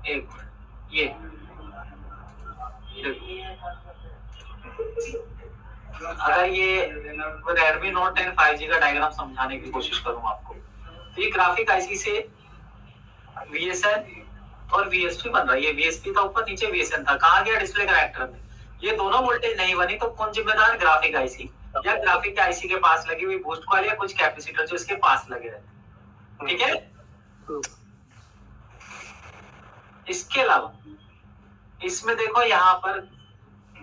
Speaker 1: एक ये अगर ये Redmi Note 10 5G का डायग्राम समझाने की कोशिश करूँ आपको, तो ये ग्राफिक आईसी से VSN और VSP बन रहा है। ये VSP था ऊपर, नीचे VSN था। कहा गया डिस्प्ले कनेक्टर में। ये दोनों वोल्टेज नहीं बनी तो कौन जिम्मेदार? ग्राफिक आईसी, या ग्राफिक के आईसी के पास लगी हुई बूस्ट कॉइल या कुछ कैपेसिटर जो इसके पास लगे रहते। ठीक है। इसके अलावा इसमें देखो यहाँ पर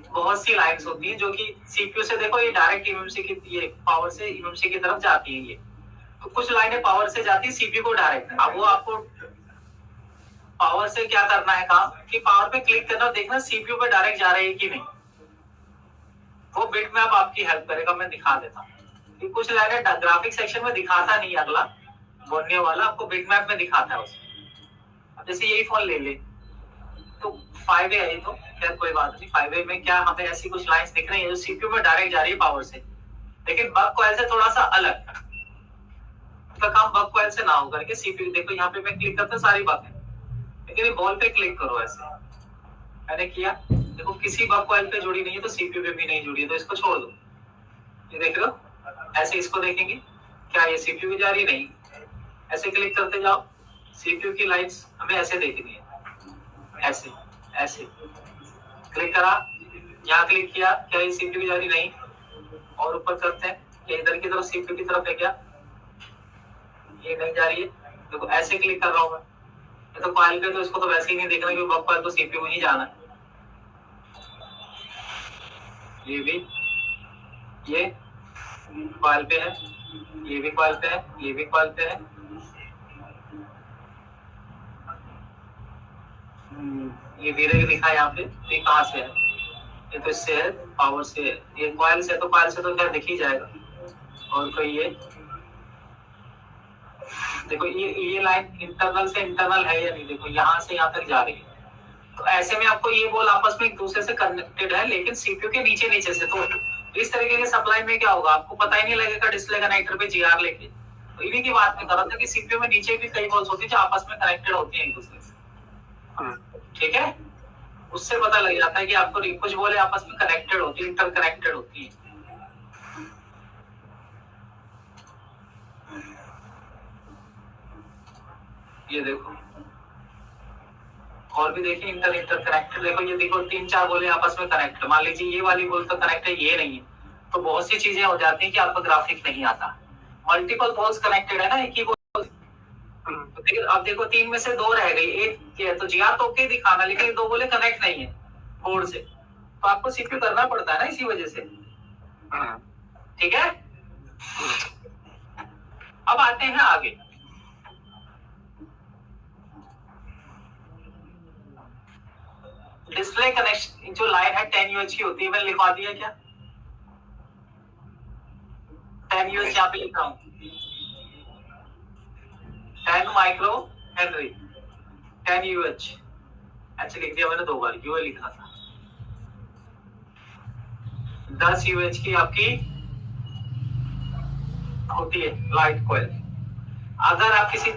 Speaker 1: बहुत सी लाइन्स होती हैं जो कि सीपीयू से देखो ये डायरेक्ट एमएमसी की, ये पावर से एमएमसी की तरफ जाती है। ये तो कुछ लाइनें पावर से जाती है सीपीयू को डायरेक्ट। अब वो आपको पावर से क्या करना है काम कि पावर पे क्लिक करना, देखना सीपीयू पे डायरेक्ट जा रही है कि नहीं। वो बिट मैप आपकी हेल्प करेगा। मैं दिखा देता हूँ कि कुछ लाइनें ग्राफिक सेक्शन में दिखाता नहीं, अगला बोलने वाला आपको बिट मैप में दिखाता है उसमें। अब जैसे यही फोन ले ले तो 5A है, तो खैर कोई बात नहीं। 5A में क्या हमें ऐसी कुछ लाइंस दिख रही है जो सीपीयू में डायरेक्ट जा रही है पावर से, लेकिन बक कॉइल से थोड़ा सा अलग। उसका काम बक कॉइल से ना हो करके सीपीयू, देखो यहाँ पे मैं क्लिक करता हूँ सारी बक है, लेकिन ये बॉल पे क्लिक करो ऐसे, मैंने किया देखो किसी बक कॉइल पे जुड़ी नहीं है तो सीपीयू पे भी नहीं जुड़ी है, तो इसको छोड़ दो। ये देख रहे हो, ऐसे इसको देखेंगे क्या ये सीपीयू की जा रही? नहीं। ऐसे क्लिक करते जाओ, सीपीयू की लाइंस हमें ऐसे देखनी है, ऐसे ऐसे क्लिक करा, यहाँ क्लिक किया, क्या ये सीपीयू की जा रही? नहीं। और ऊपर करते हैं, ये इधर की तरफ सीपीयू की तरफ है क्या? ये नहीं जा रही है। देखो ऐसे क्लिक कर रहा हूँ मैं, ये तो कॉइल पे, तो इसको तो वैसे ही नहीं देखना कि बक कॉइल तो सीपीयू में ही जाना है। ये भी, ये कॉइल पे है, ये भी कॉइल पे है, ये भी कॉइल पे है। ये धीरे लिखा है यहाँ पे, ये कहाँ से है? ये तो इससे है, पावर से है। ये कॉइल से, तो कॉइल से तो क्या दिख ही जाएगा। और कोई ये देखो, ये लाइन इंटरनल से इंटरनल है या नहीं? देखो यहाँ से यहाँ तक जा रही है। तो ऐसे में आपको ये बोल आपस में एक दूसरे से कनेक्टेड है, लेकिन सीपीयू के नीचे नीचे से। तो इस तरीके के सप्लाई में क्या होगा, आपको पता ही नहीं लगेगा डिस्प्ले कनेक्टर पे जीआर लेके। तो इन्हीं की बात में कर रहा था कि सीपीयू में नीचे भी कई बॉल्स होती है जो आपस में कनेक्टेड होती है एक दूसरे से। ठीक है, उससे पता लग जाता है कि आपको कुछ बोले आपस में कनेक्टेड होती है, इंटर कनेक्टेड होती है। ये देखो, और भी देखिए इंटर कनेक्टेड। देखो ये देखो 3-4 बोले आपस में कनेक्ट। मान लीजिए ये वाली बोल तो कनेक्ट है, ये नहीं है, तो बहुत सी चीजें हो जाती है कि आपको ग्राफिक नहीं आता। मल्टीपल बॉल्स कनेक्टेड है ना, एक ही बॉल। तो अब देखो 3 में से 2 रह गई, एक है तो जीआर तो ओके दिखाना, लेकिन 2 बोले कनेक्ट नहीं है बोर्ड से, तो आपको सीपीयू करना पड़ता है ना इसी वजह से। ठीक है, अब आते हैं आगे। डिस्प्ले कनेक्शन जो लाइन है 10 UH की होती है, मैंने लिखवा दिया क्या? 10 UH यहाँ पे लिख रहा हूँ, 10 माइक्रो हेनरी, 10 UH ऐसे लिख दिया मैंने, 2 बार यूए लिखा था। 10 UH की आपकी होती है लाइट कॉइल। अगर आप किसी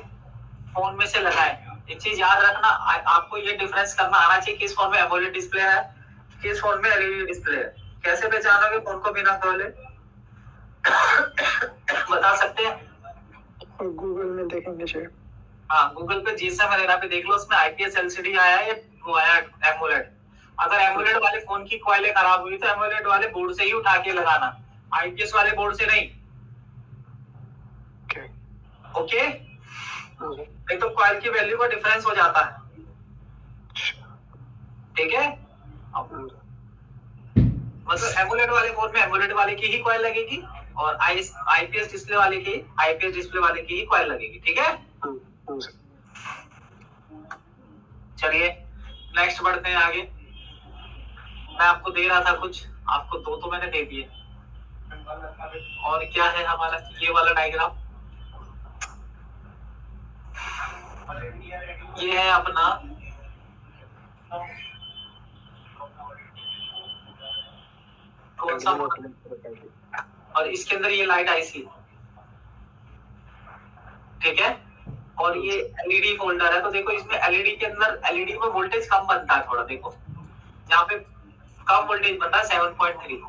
Speaker 1: फोन में से लगाए, एक चीज याद रखना, आपको ये डिफरेंस करना आना चाहिए किस फोन में एमोलेड डिस्प्ले है, किस फोन में एलईडी डिस्प्ले है। कैसे पहचानोगे फोन को बिना खोले? बता सकते हैं?
Speaker 2: गूगल में देखेंगे सर।
Speaker 1: हाँ, गूगल पे जीएसएम वगैरह पे देख लो, उसमें आईपीएस एलसीडी आया है, वो आया एमोलेड। अगर एमोलेड वाले फोन की कॉइलें खराब हुई तो एमोलेड वाले बोर्ड से ही उठा के लगाना, आईपीएस वाले बोर्ड से नहीं। ओके, नहीं तो कॉइल की वैल्यू का डिफरेंस हो जाता है। ठीक है, मतलब एमोलेड वाले फोन में एमोलेड वाले की ही कॉइल लगेगी, और आईपीएस डिस्प्ले वाले की आईपीएस डिस्प्ले वाले की ही कॉइल लगेगी। ठीक है, चलिए नेक्स्ट बढ़ते हैं आगे। मैं आपको दे रहा था कुछ, आपको 2 तो मैंने दे दिए। और क्या है हमारा ये वाला डायग्राम, ये है अपना कौन सा, और इसके अंदर ये लाइट आईसी। ठीक है, और ये एलईडी फोल्डर है, तो देखो इसमें एलईडी के अंदर एलईडी में वोल्टेज कम बनता है थोड़ा, देखो यहाँ पे कम वोल्टेज बनता है 7.3।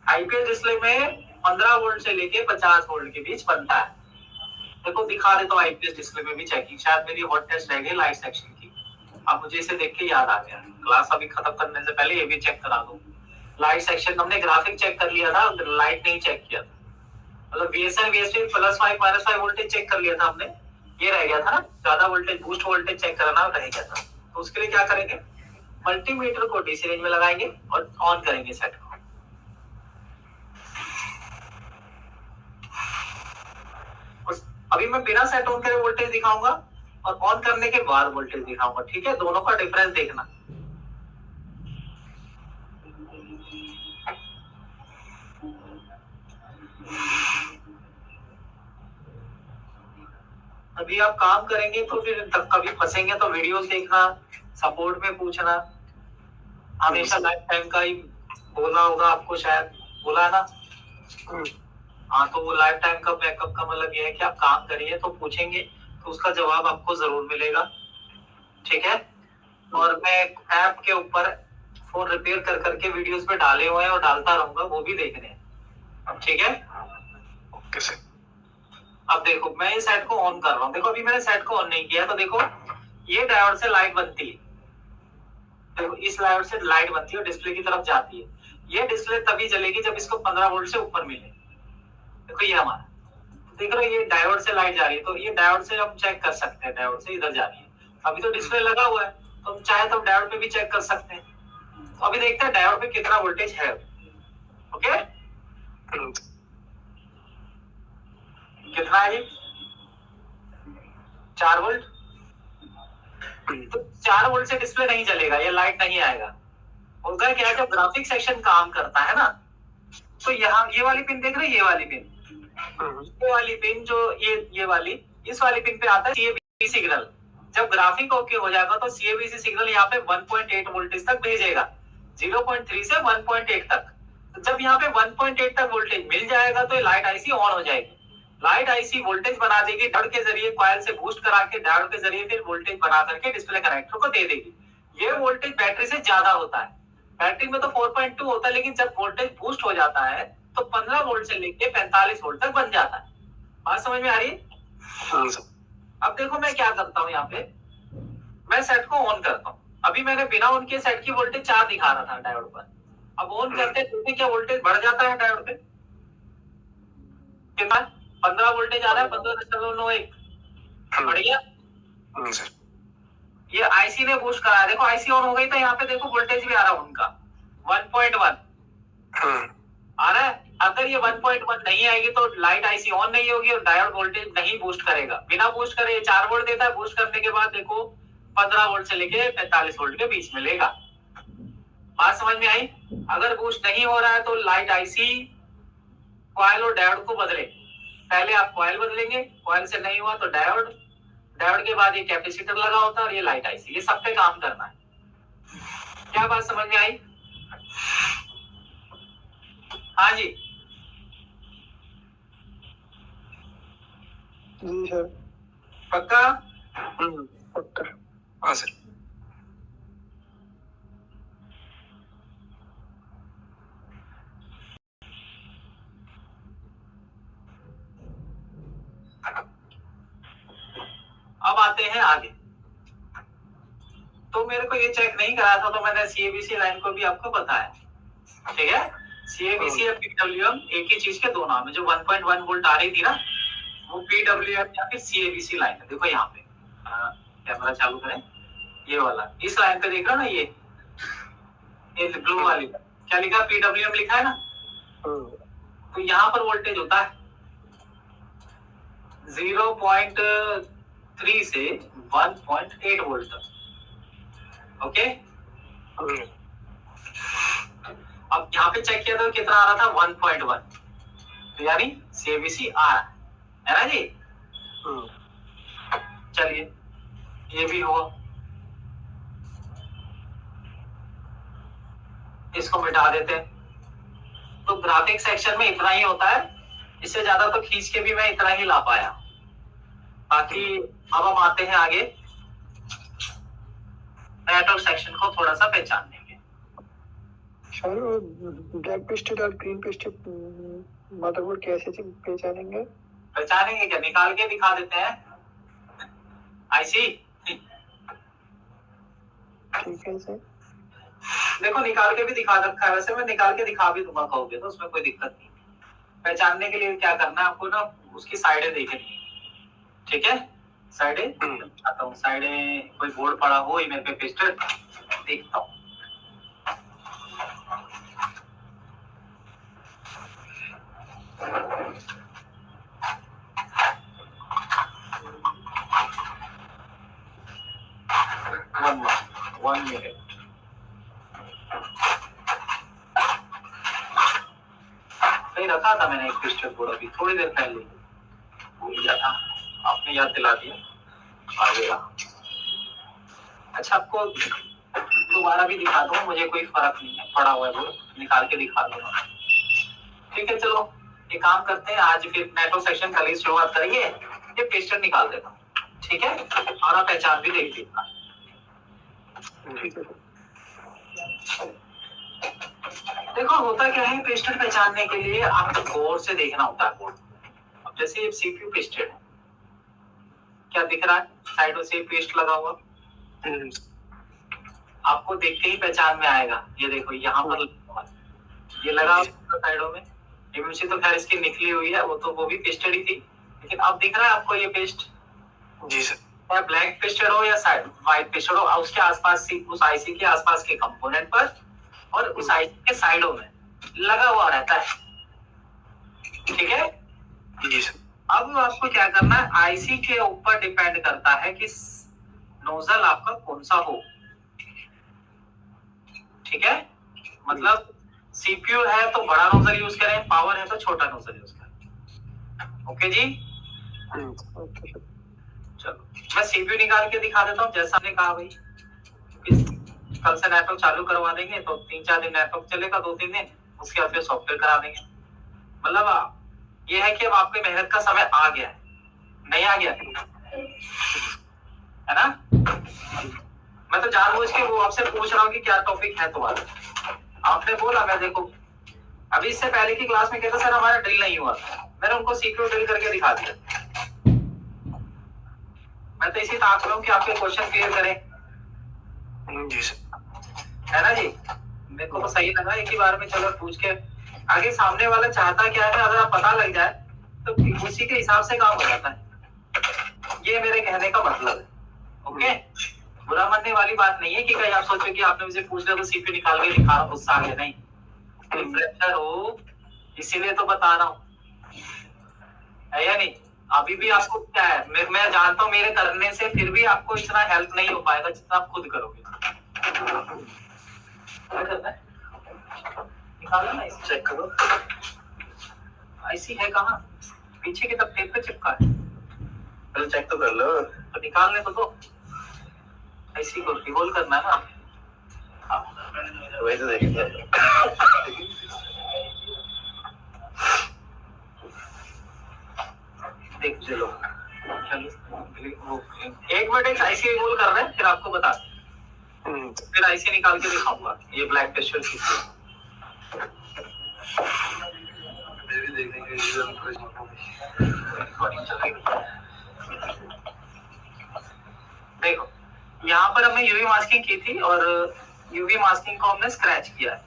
Speaker 1: आईपीएस डिस्प्ले में 15 वोल्ट से लेके 50 वोल्ट के बीच बनता है। देखो दिखा देता हूँ आईपीएस डिस्प्ले में भी चेकिंग, शायद मेरी हॉट टेस्ट रह गई लाइट सेक्शन की। अब मुझे इसे देख के याद आ गया, क्लास अभी खत्म करने से पहले ये भी चेक करा दो। लाइट सेक्शन हमने ग्राफिक चेक कर लिया था, लाइट नहीं चेक किया था, मतलब VSL VSP +5 -5 वोल्टेज चेक कर लिया था हमने, ये रह गया था ना, ज्यादा वोल्टेज बूस्ट वोल्टेज चेक करना रह गया था। तो उसके लिए क्या करेंगे, मल्टीमीटर को डीसी रेंज में लगाएंगे और ऑन करेंगे सेट को। अभी मैं बिना सेट ऑन करे वोल्टेज दिखाऊंगा और ऑन करने के बाद वोल्टेज दिखाऊंगा, ठीक है, दोनों का डिफरेंस देखना। अभी आप काम करेंगे तो फिर कभी फंसेंगे तो वीडियोस देखना, सपोर्ट में पूछना, हमेशा लाइफ टाइम का ही बोला होगा आपको, शायद बोला है ना। हाँ, तो वो लाइफ टाइम का बैकअप का मतलब ये है कि आप काम करिए तो पूछेंगे तो उसका जवाब आपको जरूर मिलेगा, ठीक है। और मैं ऐप के ऊपर फोन रिपेयर कर करके वीडियोस पे डाले हुए हैं और डालता रहूंगा, वो भी देखने हैं, ठीक है।
Speaker 3: Okay sir.
Speaker 1: अब देखो मैं इस सेट को ऑन कर रहा हूँ, देखो अभी मैंने सेट को ऑन नहीं किया, तो देखो ये डायोड से लाइट बनती है, देखो इस डायोड से लाइट बनती है और डिस्प्ले की तरफ जाती है। ये डिस्प्ले तभी जलेगी जब इसको 15 वोल्ट से ऊपर मिले। देखो ये हमारा, देख रहे हो ये डायोड से लाइट जा रही है, तो ये डायोड से हम चेक कर सकते हैं, डायोड से इधर जा रही है। अभी तो डिस्प्ले लगा हुआ है, तो हम चाहे तो डायोड पे भी चेक कर सकते हैं। तो अभी देखते हैं डायोड पे कितना वोल्टेज है। ओके, कितना है जी, 4 वोल्ट। तो 4 वोल्ट से डिस्प्ले नहीं चलेगा, ये लाइट नहीं आएगा। उनका क्या है, जब ग्राफिक सेक्शन काम करता है ना, तो यहाँ ये वाली पिन देख रहे हैं, ये वाली पिन, ये वाली पिन जो ये वाली, इस वाली पिन पे आता है CABC सिग्नल। जब ग्राफिक ओके हो जाएगा तो CABC सिग्नल यहाँ पे 1.8 वोल्टेज तक भेजेगा, 0.3 से 1.8 तक। तो जब यहाँ पे 1.8 तक वोल्टेज मिल जाएगा तो लाइट आईसी ऑन हो जाएगी। लाइट आईसी वोल्टेज बना देगी, डायोड के जरिए कॉइल से बूस्ट करा के डायोड के जरिए फिर वोल्टेज बना करके डिस्प्ले कनेक्टर को दे देगी। ये वोल्टेज बैटरी से ज्यादा होता है, बैटरी में तो 4.2 होता है, लेकिन जब वोल्टेज बूस्ट हो जाता है तो 15 वोल्ट से लेके 45 वोल्ट तक बन जाता है। बात समझ में आ रही है? अब देखो मैं क्या करता हूँ, यहाँ पे मैं सेट को ऑन करता हूँ। अभी मैंने बिना ऑन किए सेट की वोल्टेज 4 दिखा रहा था डायोड पर, अब ऑन करते हैं क्या वोल्टेज बढ़ जाता है डायोड पे, कितना 15 वोल्टेज आ रहा है, 15.91 बढ़ गया। ये आईसी ने बूस्ट करा, देखो आईसी ऑन हो गई, तो यहाँ पे देखो वोल्टेज भी आ रहा है उनका 1.1 आ रहा है। अगर ये 1.1 नहीं आएगी तो लाइट आईसी ऑन नहीं होगी और डायोड वोल्टेज नहीं बूस्ट करेगा। बिना बूस्ट करे 4 वोल्ट देता है, बूस्ट करने के बाद देखो 15 वोल्ट से लेके 45 वोल्ट के बीच मिलेगा। बात समझ में आई? अगर बूस्ट नहीं हो रहा है तो लाइट आईसी कॉइल और डायोड को बदले, पहले आप कॉइल बदलेंगे, कॉइल से नहीं हुआ तो डायोड, डायोड के बाद ये कैपेसिटर लगा होता है और ये लाइट आईसी, ये सब पे काम करना है। क्या बात समझ में आई? हाँ जी
Speaker 2: जी सर।
Speaker 1: पक्का?
Speaker 2: पक्का।
Speaker 3: हाँ सर।
Speaker 1: अब आते हैं आगे। तो मेरे को ये चेक नहीं कराया था तो मैंने CABC लाइन को भी आपको बताया, ठीक है। CABC या PWM एक ही चीज के दो नाम है। जो 1.1 वोल्ट आ रही थी ना, वो PWM या फिर CABC लाइन है। देखो यहाँ पे कैमरा चालू करें, ये वाला इस लाइन पे देख रहा ना, ये ब्लू वाली क्या लिखा, PWM लिखा है ना। तो यहाँ पर वोल्टेज होता है 0.3 से 1.8 वोल्ट तक। ओके, अब यहाँ पे चेक किया तो कितना आ रहा था 1.1, तो यानी CABC आ रहा है ना जी। चलिए ये भी हुआ, इसको मिटा देते हैं। तो ग्राफिक सेक्शन में इतना ही होता है, इससे ज्यादा तो खींच के भी मैं इतना ही ला पाया। बाकी अब हम आते हैं आगे नेटवर्क सेक्शन को थोड़ा सा पहचानने के।
Speaker 2: सर ब्लैक पेस्टेड और ग्रीन पेस्टेड मदरबोर्ड कैसे पहचानेंगे?
Speaker 1: पहचानेंगे क्या, निकाल के दिखा देते हैं आईसी।
Speaker 2: ठीक है सर।
Speaker 1: देखो निकाल के भी दिखा रखा है, वैसे मैं निकाल के दिखा भी दूंगा कहोगे तो, उसमें कोई दिक्कत नहीं। पहचानने के लिए क्या करना है आपको ना, उसकी साइडें देखनी, ठीक है। साइडें आता हूँ, साइडें कोई बोर्ड पड़ा हो ईमेल पे पेस्टेड, देखता हूँ। One minute. कहीं रखा था मैंने एक पेस्टेड बोर्ड अभी थोड़ी देर पहले, भूल गया था, आपने याद दिला दिया, आ गया। अच्छा आपको दोबारा भी दिखा दूं, मुझे कोई फर्क नहीं है, पड़ा हुआ है वो, निकाल के दिखा दूंगा। ठीक है चलो ये काम करते हैं, आज फिर नेटवर्क सेक्शन कल ही शुरुआत करेंगे। ये पेस्टेड निकाल देता हूँ, ठीक है, और आप पहचान भी देख लीजिएगा।
Speaker 2: ठीक है।
Speaker 1: देखो होता क्या है, पेस्टेड पहचानने के लिए आपको गौर से देखना होता है बोर्ड। अब जैसे ये सीपीयू पेस्टेड है, क्या दिख रहा है साइडों से पेस्ट लगा हुआ, आपको देखते ही पहचान में आएगा। ये देखो यहाँ पर ये लगा हुआ साइडों में, एमएमसी तो खैर इसकी निकली हुई है, वो तो वो भी पेस्टेड ही थी, लेकिन अब दिख रहा है आपको ये पेस्ट।
Speaker 3: जी सर।
Speaker 1: या ब्लैक पेस्टेड हो या साइड व्हाइट पेस्टेड हो, उसके आसपास उस आईसी के आसपास के कंपोनेंट पर और उस आईसी के साइडों में लगा हुआ रहता है, ठीक है।
Speaker 3: जी सर।
Speaker 1: अब आपको क्या करना है, आईसी के ऊपर डिपेंड करता है कि नोजल आपका कौन सा हो, ठीक है। मतलब सीपीयू है तो बड़ा नोजल यूज करें, पावर है तो छोटा नोजल यूज करें। ओके जी,
Speaker 2: ओके सर।
Speaker 1: चलो मैं सीपीयू निकाल के दिखा देता हूँ, जैसा आपने कहा भाई। कल से नेटवर्क चालू करवा देंगे तो 3-4 दिन नेटवर्क चलेगा, 2-3 दिन, उसके बाद फिर सॉफ्टवेयर करा देंगे। मतलब ये है कि अब आपकी मेहनत का समय आ गया है, नहीं आ गया है ना। मैं तो जानबूझ के वो आपसे पूछ रहा हूँ कि क्या टॉपिक है तुम्हारा, आपने बोला मैं देखो अभी इससे पहले की क्लास में कहता सर हमारा ड्रिल नहीं हुआ, मैंने उनको सीपीयू ड्रिल करके दिखा दिया। मैं तो इसी ताक रहा हूँ कि आपके क्वेश्चन क्लियर करें।
Speaker 3: जी सर।
Speaker 1: है ना जी, मेरे को तो सही लगा एक ही बार में, चलो पूछ के आगे सामने वाला चाहता क्या है, अगर आप पता लग जाए तो उसी के हिसाब से काम हो जाता है। ये मेरे कहने का मतलब है। ओके, बुरा मानने वाली बात नहीं है कि कहीं आप सोचो कि आपने मुझे पूछ लिया तो सीपी निकाल के दिखा रहा हूँ, गुस्सा आ गया, नहीं। रिफ्रेशर हो इसीलिए तो बता रहा हूँ, है या नहीं। अभी भी आपको क्या है, मैं जानता हूँ मेरे करने से फिर भी आपको इतना हेल्प नहीं हो पाएगा जितना आप खुद करोगे। निकालो ना इसे, चेक करो आईसी है कहाँ, पीछे की तरफ टेप पे चिपका है, पहले चेक तो कर लो, तो निकालने तो दो। आईसी को रिवॉल्व करना है ना, हाँ वही तो देखिए। देख चलो एक मिनट, आईसी रिवॉल्व कर रहे हैं फिर आपको बता, फिर आईसी निकाल के दिखाऊंगा। ये ब्लैक टेक्सचर की देखने के देखो यहाँ पर हमने यूवी मास्किंग की थी और यूवी मास्किंग को हमने स्क्रैच किया है,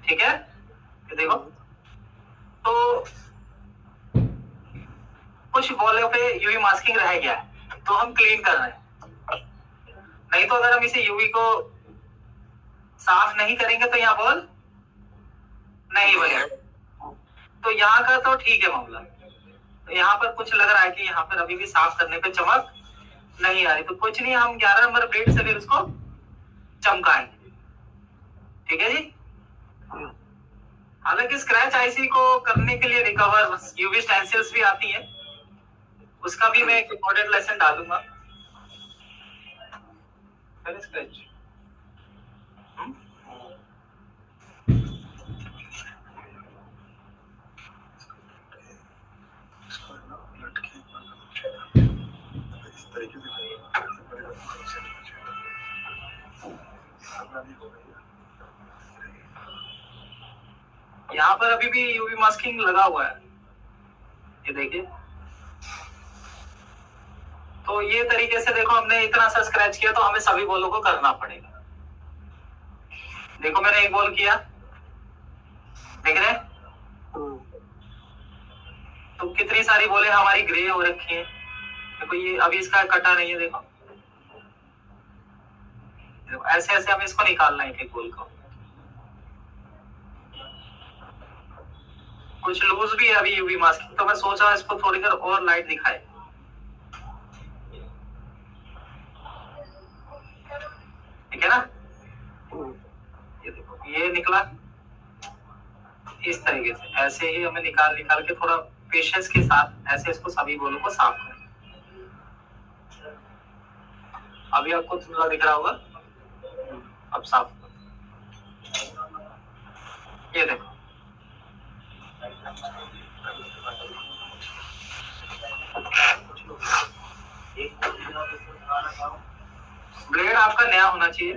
Speaker 1: ठीक है। ये देखो तो कुछ बॉलों पे यूवी मास्किंग रह गया है तो हम क्लीन कर रहे हैं, नहीं तो अगर हम इसे यूवी को साफ नहीं करेंगे तो यहाँ बॉल नहीं बनेगा। तो यहाँ का तो ठीक है मामला, तो यहाँ पर कुछ लग रहा है कि यहाँ पर अभी भी साफ करने पे चमक नहीं आ रही, तो कुछ नहीं, हम 11 नंबर ब्लेड से फिर उसको चमकाएंगे, ठीक है जी। हालांकि स्क्रैच आईसी को करने के लिए रिकवर यूवी स्टेंसिल्स भी आती है, उसका भी मैं एक रिकॉर्डेड लेसन डालूंगा। स्क्रैच यहाँ पर अभी भी यूवी मास्किंग लगा हुआ है, ये देखिए। तो ये तरीके से देखो, हमने इतना सा स्क्रैच किया तो हमें सभी बॉलों को करना पड़ेगा। देखो मैंने एक बॉल किया, देख रहे हैं? तो कितनी सारी बॉलें हमारी ग्रे हो रखी है। देखो ये अभी इसका कटा नहीं है, देखो ऐसे ऐसे हमें इसको निकालना है एक बॉल को। कुछ लूज भी है अभी यूवी मास्किंग, तो मैं सोच रहा हूँ इसको थोड़ी देर और लाइट दिखाए। ठीक है ना? ये देखो ये निकला इस तरीके से। ऐसे ही हमें निकाल निकाल के थोड़ा पेशेंस के साथ ऐसे इसको सभी बॉलों को साफ करें। अभी आपको थोड़ा दिख रहा होगा, अब साफ करो। ये देखो ब्लेड आपका नया होना चाहिए।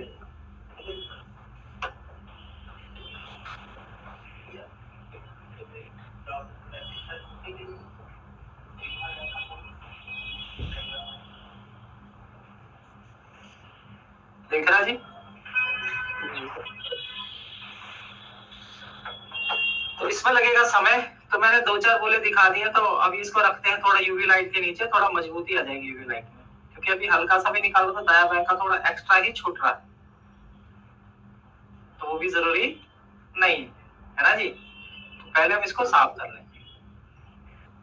Speaker 1: देख रहा जी? तो इसमें लगेगा समय, तो मैंने 2-4 बोले दिखा दिए। तो अभी इसको रखते हैं थोड़ा यूवी लाइट के नीचे, थोड़ा मजबूती आ जाएगी यूवी लाइट में, क्योंकि अभी हल्का सा भी निकालो तो दाया बाया का थोड़ा एक्स्ट्रा ही छूट रहा है, तो वो भी जरूरी नहीं है ना जी। तो पहले हम इसको साफ कर लें।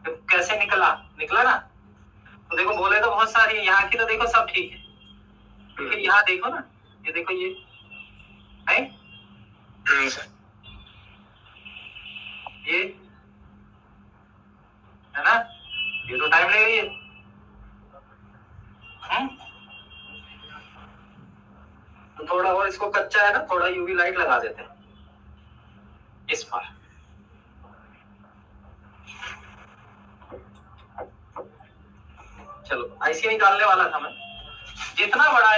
Speaker 1: तो कैसे निकला ना? तो देखो बोले तो बहुत सारी है, यहाँ की तो देखो सब ठीक है, लेकिन यहाँ देखो ना, ये देखो ये है ये है ना, ये तो टाइम ले रही है। तो थोड़ा और इसको कच्चा है ना, थोड़ा यूवी लाइट लगा देते हैं इस पर। चलो आईसी निकालने वाला था मैं। जितना बड़ा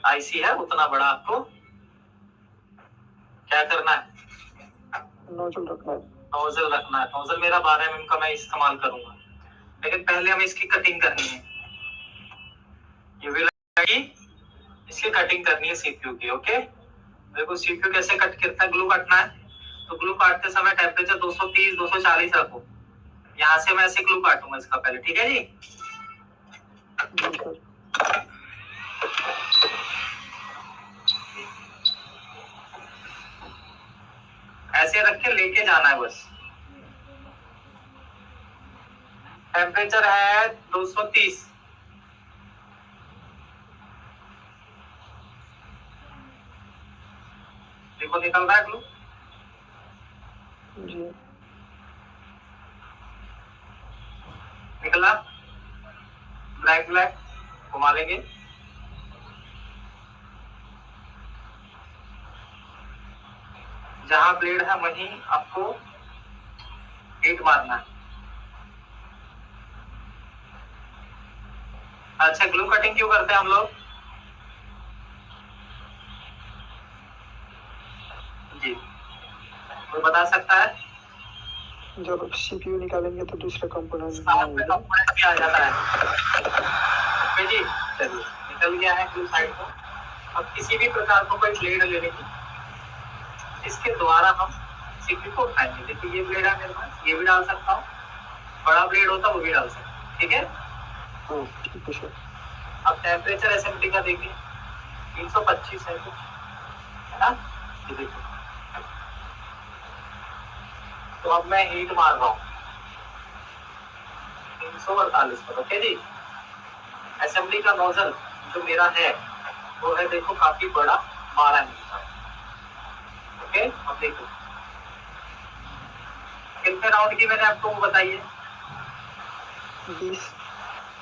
Speaker 1: आईसी है उतना बड़ा आपको क्या करना है?
Speaker 2: नोजल रखना है।
Speaker 1: नोजल रखना है। नोजल मेरा 12 mm का मैं इस्तेमाल करूंगा, लेकिन पहले हमें इसकी कटिंग करनी है। यूवी लाइट की इसकी कटिंग करनी है सीपीयू की। ओके, देखो सीपीयू कैसे कट करता है। ग्लू काटना है, तो ग्लू काटते समय टेम्परेचर 230 240 रखो। यहाँ से मैं ऐसे ग्लू काटूंगा इसका पहले, ठीक है जी? ऐसे रख के लेके जाना है बस। टेम्परेचर है 230। देखो निकल रहा है ग्लू
Speaker 2: जी।
Speaker 1: निकला। ब्लैक घुमा लेंगे। जहां ब्लेड है वहीं आपको हीट मारना है। अच्छा, ग्लू कटिंग क्यों करते हैं हम लोग? जी, कोई बता सकता है?
Speaker 2: जब सीपीयू निकालेंगे तो दूसरा कंपोनेंट
Speaker 1: भी आ जाता है। ओके जी, चलिए निकल गया है ग्लू साइड को। अब किसी भी प्रकार को कोई ब्लेड लेने की, इसके द्वारा हम सीपीयू को उठाएंगे। देखिए ये ब्लेड है मेरे पास, ये भी डाल सकता हूँ, बड़ा ब्लेड होता वो भी डाल सकता हूँ। ठीक है,
Speaker 2: ठीक है सर।
Speaker 1: अब टेम्परेचर एसएमडी का देखिए 325 है कुछ, है ना? ये देखिए, तो अब मैं हीट मार रहा हूँ 348 पर। ओके जी, असेंबली का नोजल जो मेरा है वो है देखो काफी बड़ा, 12 mm का। ओके, अब देखो कितने राउंड की मैंने आपको वो बताई है?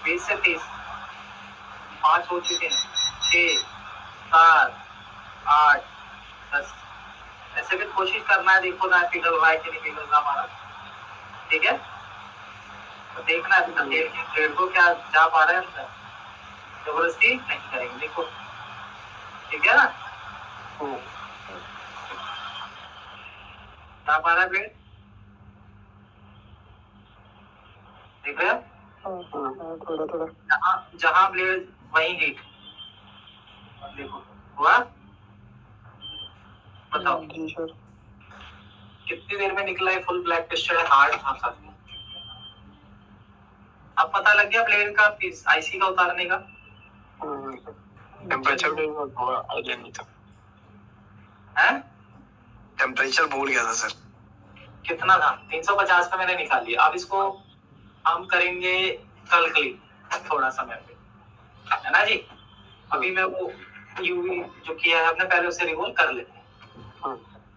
Speaker 1: 20 से 30। 5 हो चुके हैं, 6 7 8 10। ऐसे भी कोशिश करना है, देखो ना पिघल रहा है कि नहीं पिघल रहा हमारा। ठीक है, तो देखना है तेल को क्या जा पा रहा है अंदर। जबरदस्ती नहीं करेंगे, देखो ठीक है ना। ना पा रहा है ब्लेड, देख रहे हो?
Speaker 2: हाँ, थोड़ा थोड़ा।
Speaker 1: जहाँ जहाँ ब्लेड वहीं हीट, देखो हुआ। बताओ
Speaker 2: जी सर।
Speaker 1: कितनी देर में निकला है फुल ब्लैक पिस्टल, हार्ड था काफी। अब पता लग गया ब्लेड का पीस आईसी का उतारने का।
Speaker 3: टेम्परेचर भी थोड़ा आइडिया नहीं था,
Speaker 1: है
Speaker 3: टेम्परेचर भूल गया था सर।
Speaker 1: कितना था? 350 पे मैंने निकाल लिया। अब इसको हम करेंगे कल क्लीन थोड़ा समय पे, है ना जी। अभी मैं वो यूवी जो किया है आपने पहले उसे रिमूव कर लेते हैं।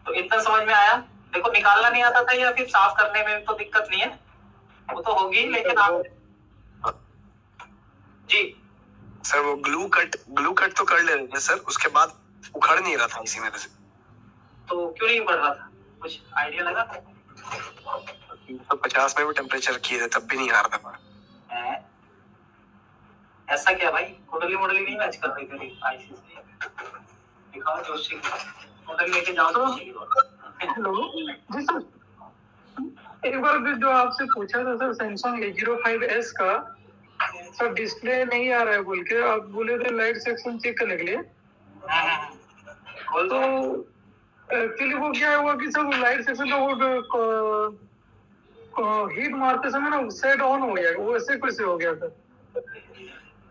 Speaker 1: तो इतना समझ में आया। देखो निकालना नहीं आता था या फिर साफ करने में तो दिक्कत नहीं है, वो तो होगी, लेकिन आप जी
Speaker 3: सर वो ग्लू कट तो कर ले रहे थे सर, उसके बाद उखड़ नहीं रहा था इसी में से।
Speaker 1: तो क्यों नहीं बढ़ रहा था, कुछ आइडिया लगा?
Speaker 3: 350 में भी टेम्परेचर किए थे तब भी नहीं आ रहा था।
Speaker 1: ऐसा क्या भाई, कुंडली मुंडली नहीं मैच कर रही तेरी आईसी से? दिखाओ जोशी कुंडली लेके जाओ तो।
Speaker 2: हेलो जी सर, एक बार भी जो आपसे पूछा था सर सैमसंग A05s का, सर डिस्प्ले नहीं आ रहा है बोल के आप बोले थे लाइट सेक्शन चेक करने के लिए।
Speaker 1: खोल
Speaker 2: तो
Speaker 1: दो।
Speaker 2: एक्चुअली वो क्या हुआ कि सर वो लाइट सेक्शन तो वो हीट मारते समय ना सेट ऑन हो गया, वो ऐसे कैसे हो गया सर?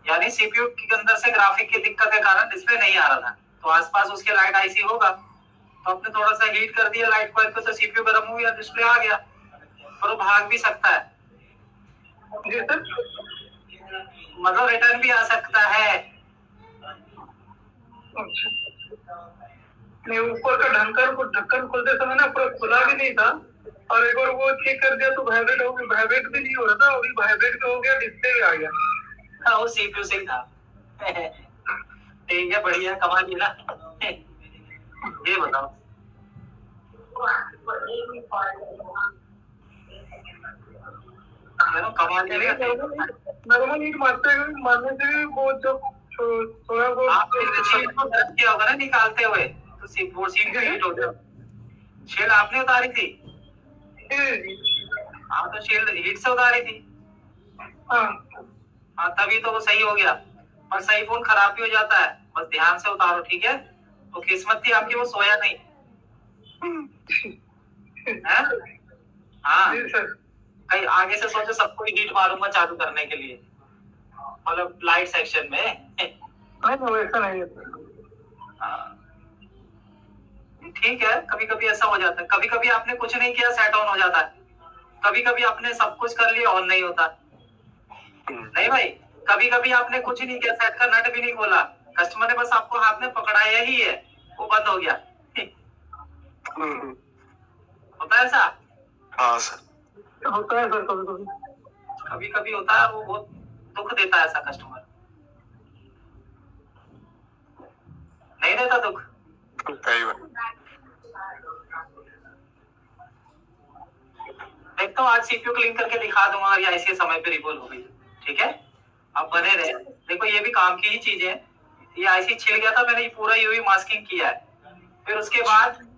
Speaker 1: यानी सीपीयू के अंदर से ग्राफिक की दिक्कत के कारण डिस्प्ले नहीं आ रहा था, तो आसपास उसके लाइट आईसी होगा, तो आपने थोड़ा सा हीट कर दिया लाइट कॉइल को, तो सीपीयू गर्म हो गया, डिस्प्ले आ गया। पर वो भाग भी सकता है,
Speaker 2: जी सर।
Speaker 1: मतलब रिटर्न भी आ सकता है।
Speaker 2: अच्छा, नहीं ऊपर का ढक्कन खोलते समय ना पूरा खुला भी नहीं था, और एक बार वो चेक कर दिया तो वाइब्रेट भी नहीं हो रहा था, अभी वाइब्रेट भी हो गया, डिस्प्ले भी आ गया।
Speaker 1: हाँ, वो सीपीयू से ही था। ठीक है, बढ़िया, कमा लिया ना। ये बताओ कमा लिया।
Speaker 2: नॉर्मल हीट मारने से भी वो जब थोड़ा
Speaker 1: आपने शील्ड को टच किया होगा ना निकालते हुए, तो वो शील्ड भी हीट हो गया। शील्ड आपने उतारी थी? हाँ, तो शील्ड हीट से उतारी थी। हाँ, तभी तो वो सही हो गया। पर सही फोन खराब भी हो जाता है, बस ध्यान से उतारो, ठीक है? तो किस्मत थी आपकी वो सोया नहीं है। हाँ, कहीं आगे से सोचो सबको हीट मारूंगा चालू करने के लिए, मतलब लाइट सेक्शन में।
Speaker 2: वैसा नहीं है।
Speaker 1: हाँ, ठीक है, कभी कभी ऐसा हो जाता है, कभी कभी आपने कुछ नहीं किया सेट ऑन हो जाता है, कभी कभी आपने सब कुछ कर लिया ऑन नहीं होता। नहीं भाई, कभी कभी आपने कुछ नहीं किया, सेट का नट भी नहीं खोला, कस्टमर ने बस आपको हाथ में पकड़ाया ही है, वो बंद हो गया। होता है ऐसा?
Speaker 3: हाँ सर,
Speaker 2: होता है सर, कभी कभी
Speaker 1: कभी कभी होता है, वो बहुत दुख देता है ऐसा कस्टमर। नहीं देता दुख? देखता हूँ आज सीपीयू क्लीन करके दिखा दूंगा या ऐसे समय पे रिकॉल हो गई, ठीक है? अब बने रहे, देखो ये भी काम की ही चीज है। ये आईसी छिल गया था, मैंने ये पूरा यूवी मास्किंग किया है, फिर उसके बाद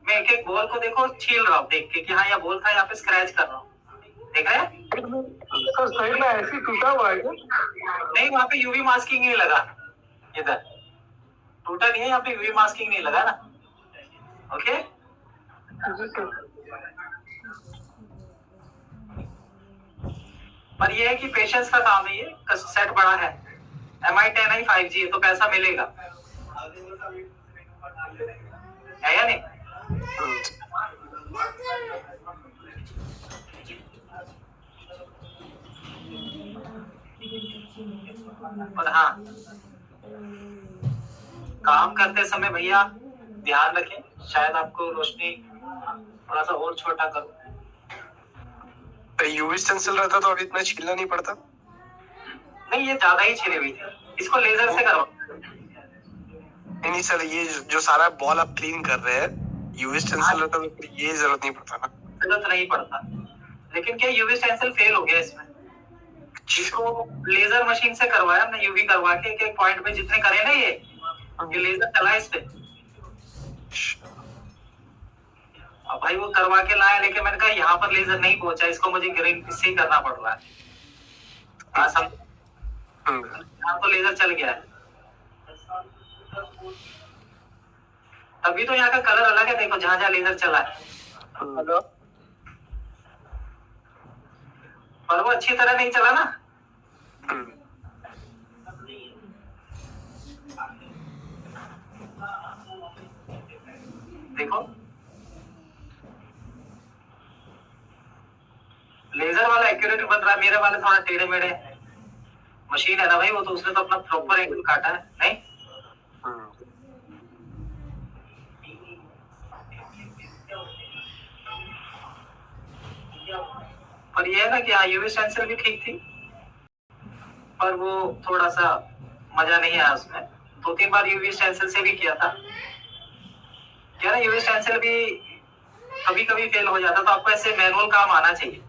Speaker 1: मैं एक एक बॉल को देखो छील रहा हूँ देख के कि हाँ यह बॉल था, यहाँ पे स्क्रैच कर रहा हूँ, देख रहे हैं?
Speaker 2: सर साइड में ऐसी टूटा हुआ है क्या?
Speaker 1: नहीं, वहाँ पे यूवी मास्किंग नहीं लगा, इधर टूटा नहीं है, यहाँ पे यूवी मास्किंग नहीं लगा ना। ओके,
Speaker 2: जी सर।
Speaker 1: पर ये है कि पेशेंस का काम है, ये सेट बड़ा है, MI10i 5G है, तो पैसा मिलेगा, है या नहीं? और हाँ, काम करते समय भैया ध्यान रखें, शायद आपको रोशनी थोड़ा सा और छोटा करो।
Speaker 3: यूवी स्टेंसिल रहता तो अभी इतना छीलना नहीं पड़ता।
Speaker 1: नहीं, ये ज्यादा ही छिली हुई थी, इसको लेजर से करो।
Speaker 3: नहीं सर, ये जो सारा बॉल आप क्लीन कर रहे हैं, यूवी स्टेंसिल रहता तो फिर ये जरूरत नहीं पड़ता ना।
Speaker 1: जरूरत नहीं पड़ता, लेकिन क्या यूवी स्टेंसिल फेल हो गया इसमें? इसको लेजर मशीन से करवाया हमने, यूवी करवा के एक पॉइंट पे जितने करे ना ये लेजर चला इस पे। अब भाई वो करवा के लाया, लेकिन मैंने कहा यहाँ पर लेजर नहीं पहुंचा, इसको मुझे ग्रीन से ही करना पड़ रहा है। यहाँ तो लेजर चल गया है, तभी तो यहाँ का कलर अलग है, देखो जहां जहां लेजर चला है। हेलो, पर वो अच्छी तरह नहीं चला ना। देखो लेजर वाला एक्यूरेट बन रहा है, मेरे वाले थोड़ा टेढ़े मेढ़े। मशीन है ना भाई, वो तो उसने तो अपना प्रॉपर एंगल काटा है। नहीं और ये है ना कि हाँ यूवी स्टेंसिल भी ठीक थी, पर वो थोड़ा सा मजा नहीं आया उसमें। 2-3 बार यूवी स्टेंसिल से भी किया था। क्या ना, यूवी स्टेंसिल भी कभी कभी फेल हो जाता, तो आपको ऐसे मैनुअल काम आना चाहिए।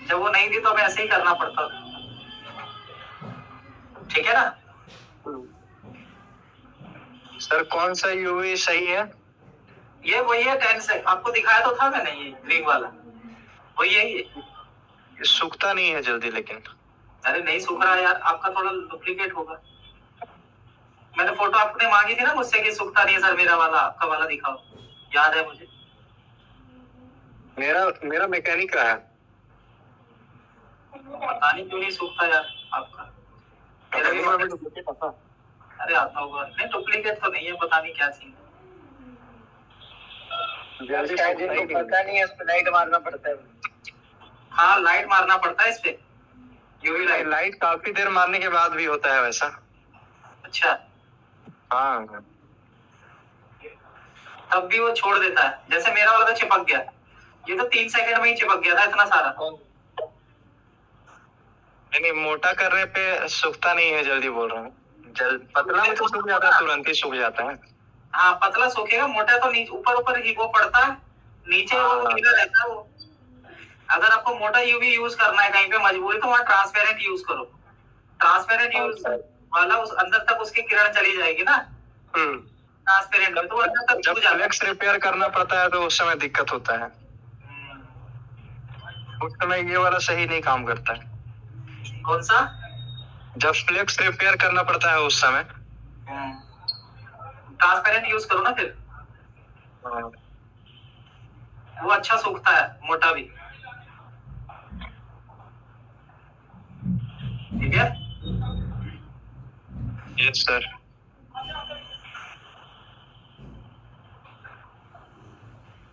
Speaker 1: जब वो नहीं थी तो हमें ऐसे ही करना पड़ता। ठीक है ना
Speaker 3: सर? कौन सा यूवी सही है?
Speaker 1: ये वही है 10 से, आपको दिखाया तो था मैंने, ये ग्रीन वाला वही है ये।
Speaker 3: सूखता नहीं है जल्दी लेकिन।
Speaker 1: अरे नहीं सूख रहा यार, आपका थोड़ा डुप्लीकेट होगा। मैंने फोटो आपने मांगी थी ना मुझसे कि सूखता नहीं है सर मेरा वाला, आपका वाला दिखाओ, याद है मुझे।
Speaker 3: मेरा मैकेनिक का है।
Speaker 1: पता नहीं क्यों नहीं सूखता यार आपका। मेरा भी डुप्लीकेट आता। अरे आता होगा, नहीं डुप्लीकेट तो नहीं है, पता नहीं क्या सीन है।
Speaker 3: पता नहीं है, इस पे लाइट मारना पड़ता है।
Speaker 1: हाँ लाइट मारना पड़ता है इस पे, यूवी
Speaker 3: लाइट काफी देर मारने के बाद भी होता है वैसा।
Speaker 1: अच्छा
Speaker 3: हाँ,
Speaker 1: तब भी वो छोड़ देता है। जैसे मेरा वाला तो चिपक गया, ये तो 3 सेकंड में ही चिपक गया था इतना सारा।
Speaker 3: नहीं मोटा करने पे सूखता नहीं है जल्दी, बोल रहा हूँ। पतला में तो सूख जाता है, तुरंत ही सूख जाता है।
Speaker 1: हाँ पतला सूखेगा, मोटा तो नीचे ऊपर ऊपर ही वो पड़ता है, नीचे वो गीला रहता है वो। अगर आपको मोटा यूवी यूज करना है कहीं पे मजबूरी, तो वहाँ ट्रांसपेरेंट यूज करो। ट्रांसपेरेंट यूज वाला उस अंदर तक उसकी किरण चली जाएगी ना। ट्रांसपेरेंट में तो वो अंदर तक
Speaker 3: जब फ्लेक्स रिपेयर करना पड़ता है तो उस समय दिक्कत होता है। उस समय ये वाला सही नहीं काम करता है।
Speaker 1: कौन सा?
Speaker 3: जब फ्लेक्स रिपेयर करना पड़ता है उस समय
Speaker 1: ट्रांसपेरेंट यूज करो ना फिर, वो अच्छा सूखता है, मोटा भी। ठीक है
Speaker 3: यस सर।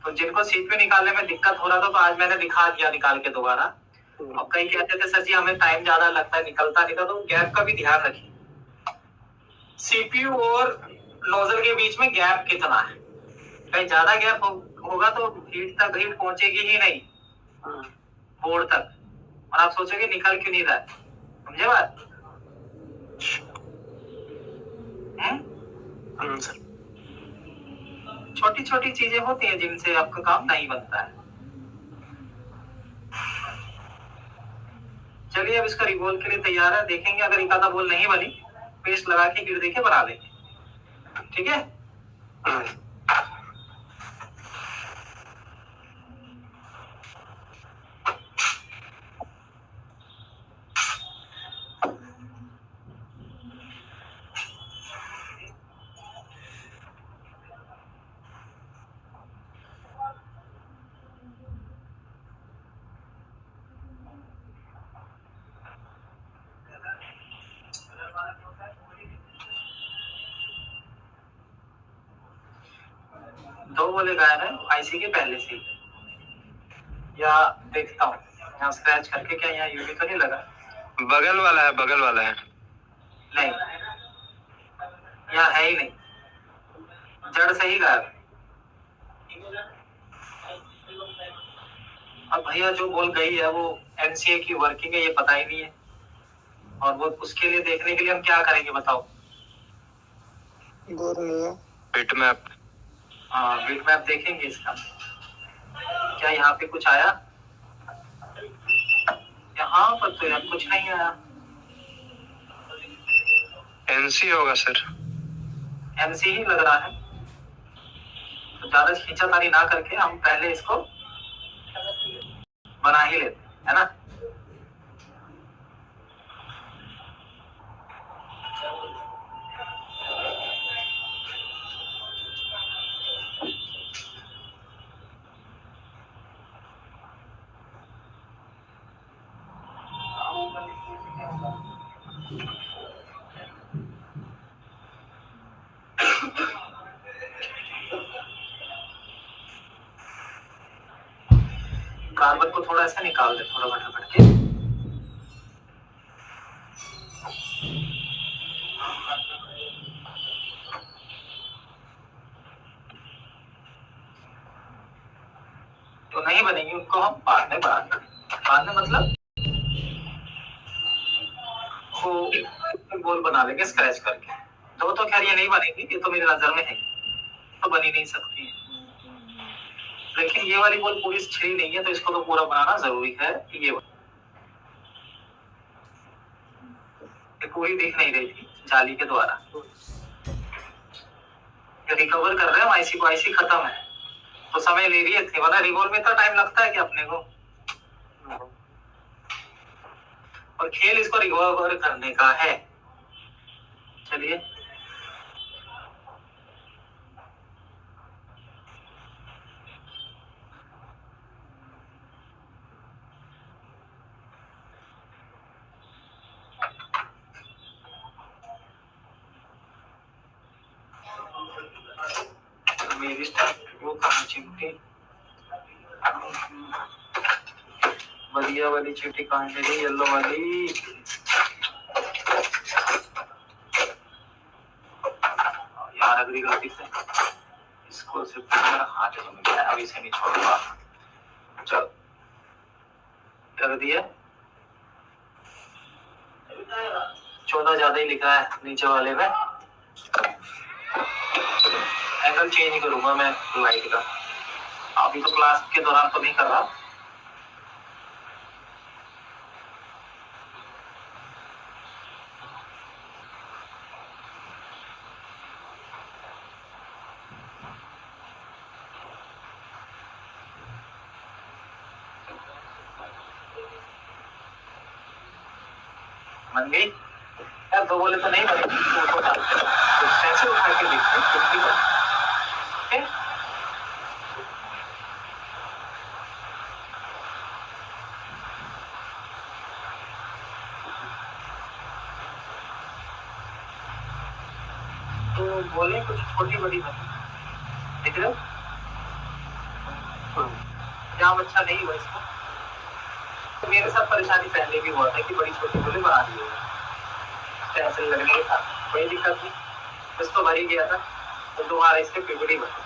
Speaker 1: तो जिनको सीट पे निकालने में दिक्कत हो रहा था, तो आज मैंने दिखा दिया निकाल के दोबारा। अब कई कहते थे सर जी हमें टाइम ज्यादा लगता है, निकलता नहीं था, तो गैप का भी ध्यान रखिए। सीपीयू और नोजल के बीच में गैप कितना है, कहीं ज्यादा गैप होगा तो हीट पहुंचेगी ही नहीं बोर्ड तक, और आप सोचोगे निकल क्यों नहीं रहा है। समझे बात? छोटी छोटी चीजें होती हैं जिनसे आपका काम नहीं बनता है। चलिए अब इसका रिवॉल्व के लिए तैयार है, देखेंगे अगर एक आधा बोल नहीं बनी, पेस्ट लगा के गिर देके बना देंगे। ठीक है दो बोले गायब है आईसी के पहले से, या देखता हूँ यहाँ स्क्रैच करके, क्या यहाँ यूवी तो नहीं लगा?
Speaker 3: बगल वाला है, बगल वाला है।
Speaker 1: नहीं यहाँ है ही नहीं, जड़ से ही गायब। अब भैया जो बोल गई है वो एनसीए की वर्किंग है, ये पता ही नहीं है, और वो उसके लिए देखने के लिए हम क्या करेंगे बताओ?
Speaker 3: Bit map.
Speaker 1: हाँ बिट मैप देखेंगे इसका। क्या यहाँ पे कुछ आया? यहाँ पर तो यार कुछ नहीं आया।
Speaker 3: एनसी होगा सर।
Speaker 1: एनसी ही लग रहा है। तो ज्यादा खींचातानी ना करके हम पहले इसको बना ही लेते हैं, है ना। कार्बन को थोड़ा ऐसा निकाल दे, थोड़ा बटा करके। तो नहीं बनेगी, उनको हम बाद में बनाते हैं। बाद में मतलब वो गोल बना लेंगे स्क्रैच करके। दो तो खैर ये नहीं बनेगी, ये तो मेरी नजर में है, तो बनी नहीं सकती है। लेकिन ये वाली बॉल पूरी छिड़ी नहीं है, तो इसको तो पूरा बनाना जरूरी है। ये पूरी दिख नहीं रही थी जाली के द्वारा। रिकवर कर रहे हैं आईसी को, आईसी खत्म है तो समय ले रही है थी, वरना रिवॉल्व में इतना टाइम लगता है कि अपने को। और खेल इसको रिकवर करने का है। चलिए मेरी वो कहाँ चिमटी, बढ़िया वाली चिमटी कहाँ चली, येलो वाली। यार अगली गलती से इसको सिर्फ हाथ में गया, अभी से नहीं छोड़ूंगा। चलो कर दिया। 14 ज्यादा ही लिखा है नीचे वाले में। एंगल चेंज करूंगा मैं लाइट का, अभी तो क्लास के दौरान तो नहीं कर रहा। बन गई यार, दो बोले तो नहीं बनेगी, तो डालते हैं तो सेंसर उठा के देखते हैं कितनी बनी। तो बोले कुछ छोटी बड़ी बनी, देख रहे हो जाम अच्छा नहीं हुआ इसको। तो मेरे साथ परेशानी पहले भी हुआ था कि बड़ी छोटी बोले बना दी है, टेंशन लगने के था, कोई दिक्कत नहीं, बस तो भर ही गया था। तो दोबारा इसके पिपड़ी बनी।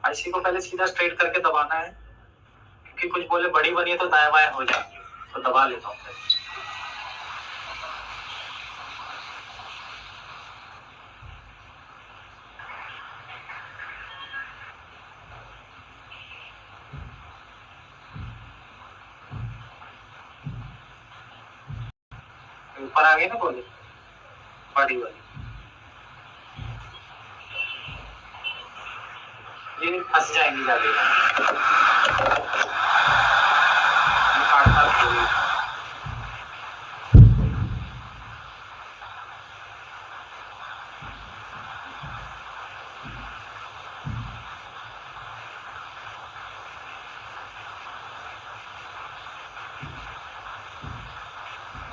Speaker 1: आईसी को पहले सीधा स्ट्रेट करके दबाना है, क्योंकि कुछ बोले बड़ी बनी है तो दाएं बाएं हो जाए, तो दबा लेता हूँ। ऊपर आ गई ना बोले बड़ी वाली, ये फंस जाएंगी जाके काट काट के।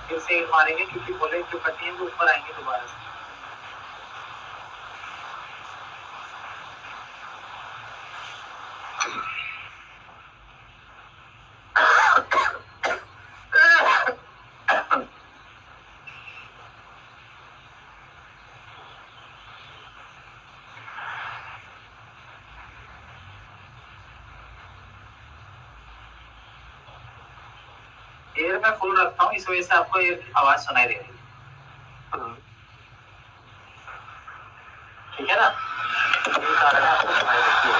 Speaker 1: फिर से एक मारेंगे, क्योंकि बोले जो कटी है वो ऊपर आएंगे दोबारा से। एयर में फुल रखता हूँ, इस वजह से आपको एयर की आवाज सुनाई दे रही है।
Speaker 3: हाँ।
Speaker 1: ठीक है ना, यही कारण है आपको सुनाई देती है।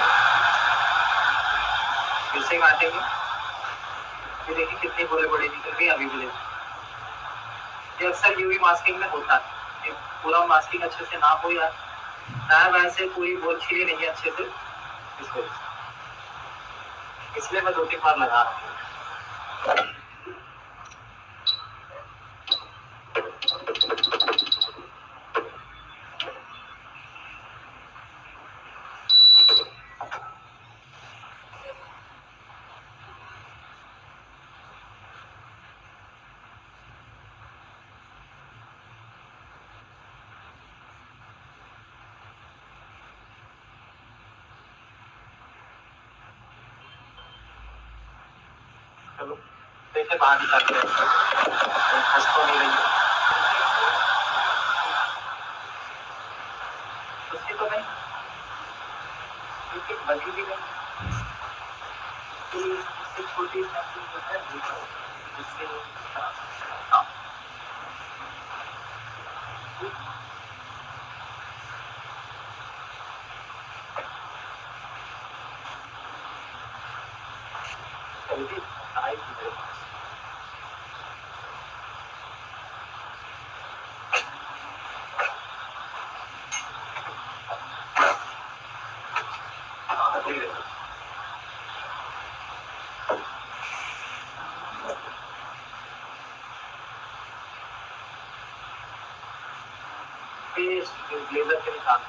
Speaker 1: फिर से काटेंगे, ये देखिए कितनी गोले बड़ी निकल रही है अभी भी। ये अक्सर यूवी मास्किंग में होता है, ये पूरा मास्किंग अच्छे से ना हो या टायर वैसे पूरी बोल छिली नहीं है अच्छे से, इस वजह से, इसलिए मैं 2-3 बार लगा रहा हूँ। चलो देखिए बाहर निकालते हैं, फंस तो नहीं रही है, उसकी तो नहीं, क्योंकि बनी भी नहीं, तो इससे छोटी साइकिल जो है जिससे हाँ, जल्दी आई थी मेरे पास। हाँ, ठीक है। ये ब्लेजर के निशान,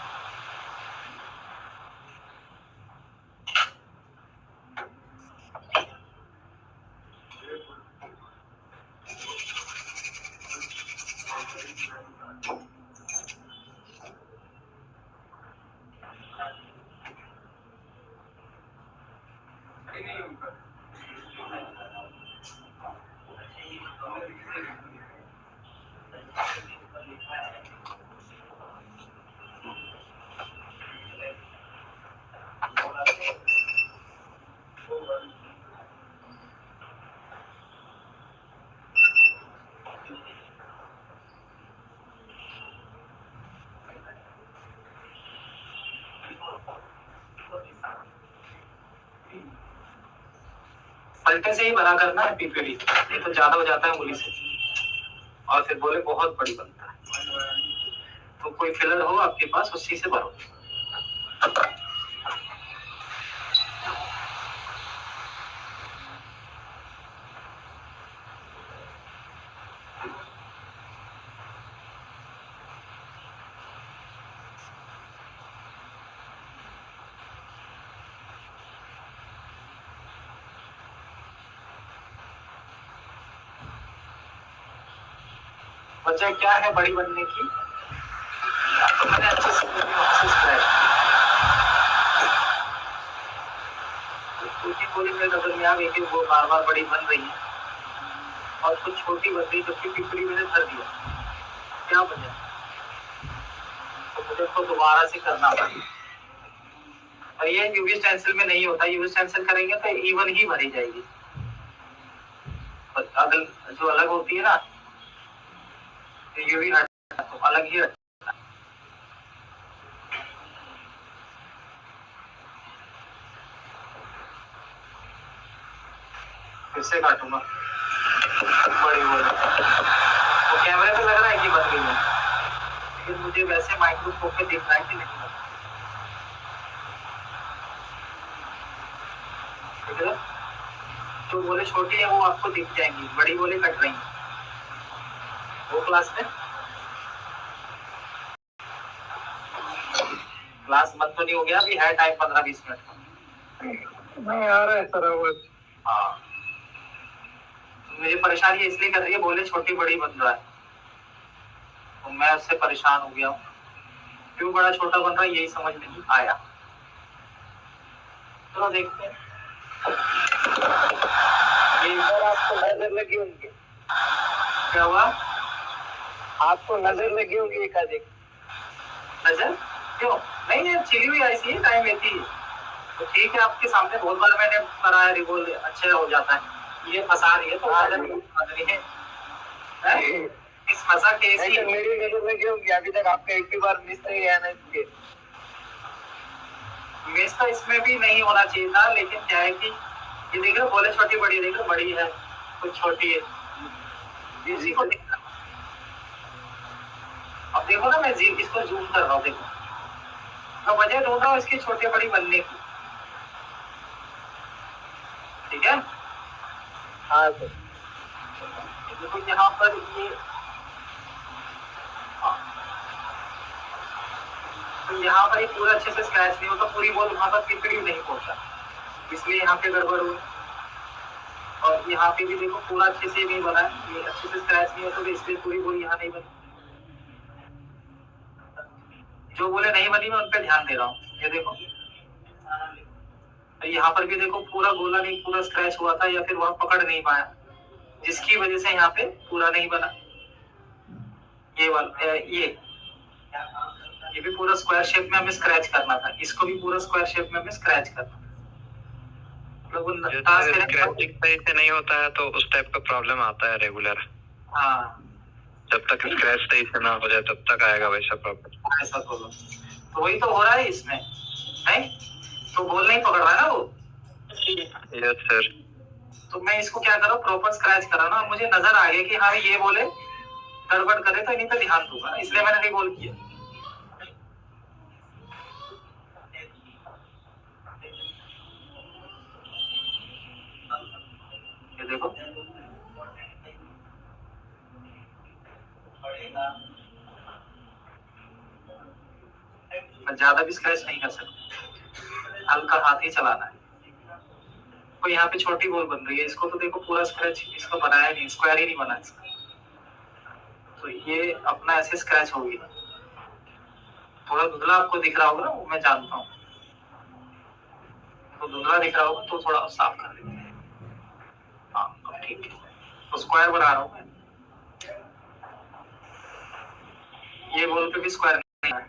Speaker 1: पलटे से ही भरा करना है पीपीडी, नहीं तो ज्यादा हो जाता है उंगली से, और फिर बोले बहुत बड़ी बनता है। तो कोई फिलर हो आपके पास उसी से भरो। वजह क्या है बड़ी बनने की, तो मैंने अच्छे से छोटी गोली मेरे नजर में आ गई कि वो बार बार बड़ी बन रही है और कुछ छोटी बन रही, जबकि पिपड़ी मैंने धर दिया, क्या वजह, तो मुझे तो दोबारा से करना पड़ेगा। और ये यूवी स्टेंसिल में नहीं होता, यूवी स्टेंसिल करेंगे तो इवन ही भरी जाएगी, अगल जो अलग होती है ना यूवी तो अलग ही हट। फिर से काटूंगा बड़ी बोल, वो कैमरे पे लग रहा है कि बन गई है, लेकिन मुझे वैसे माइक्रोस्कोप पे दिख रहा है कि नहीं बन। ठीक है, जो बोले छोटी है वो आपको दिख जाएंगी, बड़ी बोले कट रही है। वो क्लास में क्लास बंद तो नहीं हो गया, अभी है टाइम 15-20 मिनट का।
Speaker 2: नहीं आ रहा है सर आवाज।
Speaker 1: हाँ, मुझे परेशानी इसलिए कर रही है, बोले छोटी बड़ी बन रहा है, तो मैं उससे परेशान हो गया हूँ, क्यों बड़ा छोटा बन रहा है यही समझ नहीं आया। चलो देखते हैं। ये सर आपको नजर लगी होंगी, क्या हुआ, आपको नजर लगी होंगी एक आधे, नजर क्यों नहीं, ये चिली हुई ऐसी है टाइम लेती है, तो ठीक है, आपके सामने बहुत बार मैंने कराया, रिवोल्व अच्छा हो जाता है। ये फंसा रही है तो फंसा रही है हैं? इस फंसा के
Speaker 3: नहीं तो मेरी नजर में क्यों किया? अभी तक आपका एक भी बार मिस नहीं गया ना इसके।
Speaker 1: मिस तो इसमें भी नहीं होना चाहिए था, लेकिन क्या है कि ये देख रहे हो बोले छोटी बड़ी, देख रहे हो बड़ी है कुछ छोटी है, इसी को देखना। अब देखो ना, मैं इसको जूम कर रहा हूँ, देखो मैं वजह ढूंढ रहा हूँ इसकी छोटी बड़ी बनने की, ठीक है।
Speaker 3: हाँ सर।
Speaker 1: देखो यहाँ पर ये, हाँ, तो यहाँ पर ये पूरा अच्छे से स्क्रैच नहीं होता, पूरी बॉल वहां पर पिकड़ी नहीं पहुंचा, इसलिए यहाँ पे गड़बड़ हुई। और यहाँ पे भी देखो पूरा अच्छे से नहीं बना है, ये अच्छे से स्क्रैच नहीं होता, तो इसलिए पूरी बॉल यहाँ नहीं बनी। जो बोले नहीं बनी मैं उन पे ध्यान दे रहा हूँ, ये देखो यहाँ पर भी देखो पूरा गोला नहीं, पूरा स्क्रैच हुआ था, या फिर वहां पकड़ नहीं पाया, जिसकी वजह से यहाँ पे पूरा नहीं बना। ये वाला ये भी पूरा स्क्वायर शेप में हमें स्क्रैच करना था, इसको भी पूरा स्क्वायर शेप में हमें स्क्रैच करना था।
Speaker 3: स्क्रैचिंग सही से नहीं होता है तो उस टाइप का प्रॉब्लम आता है रेगुलर।
Speaker 1: हाँ,
Speaker 3: जब तक स्क्रैच सही से ना हो जाए तब तक आएगा वैसा प्रॉब्लम।
Speaker 1: ऐसा प्रॉब्लम तो वही तो हो रहा है इसमें, नहीं तो बॉल नहीं पकड़ रहा है ना वो।
Speaker 3: Yes sir.
Speaker 1: तो मैं इसको क्या करूँ, प्रॉपर स्क्रैच करा ना, मुझे नजर आ गया कि हाँ ये बोले गड़बड़ करे तो इन्हीं पे ध्यान दूंगा, इसलिए मैंने रिबॉल किया। ये देखो मैं ज्यादा भी स्क्रैच नहीं कर सकता, हल्का हाथ ही चलाना है। तो यहाँ पे छोटी बॉल बन रही है, इसको तो देखो पूरा स्क्रैच इसको बनाया नहीं, स्क्वायर ही नहीं बना इसका, तो ये अपना ऐसे स्क्रैच होगी। थोड़ा धुंधला आपको दिख रहा होगा ना, वो मैं जानता हूँ, तो धुंधला दिख रहा होगा तो थोड़ा साफ कर देते हैं। हाँ अब ठीक है, तो स्क्वायर बना रहा हूँ मैं। ये बॉल पे भी स्क्वायर नहीं है,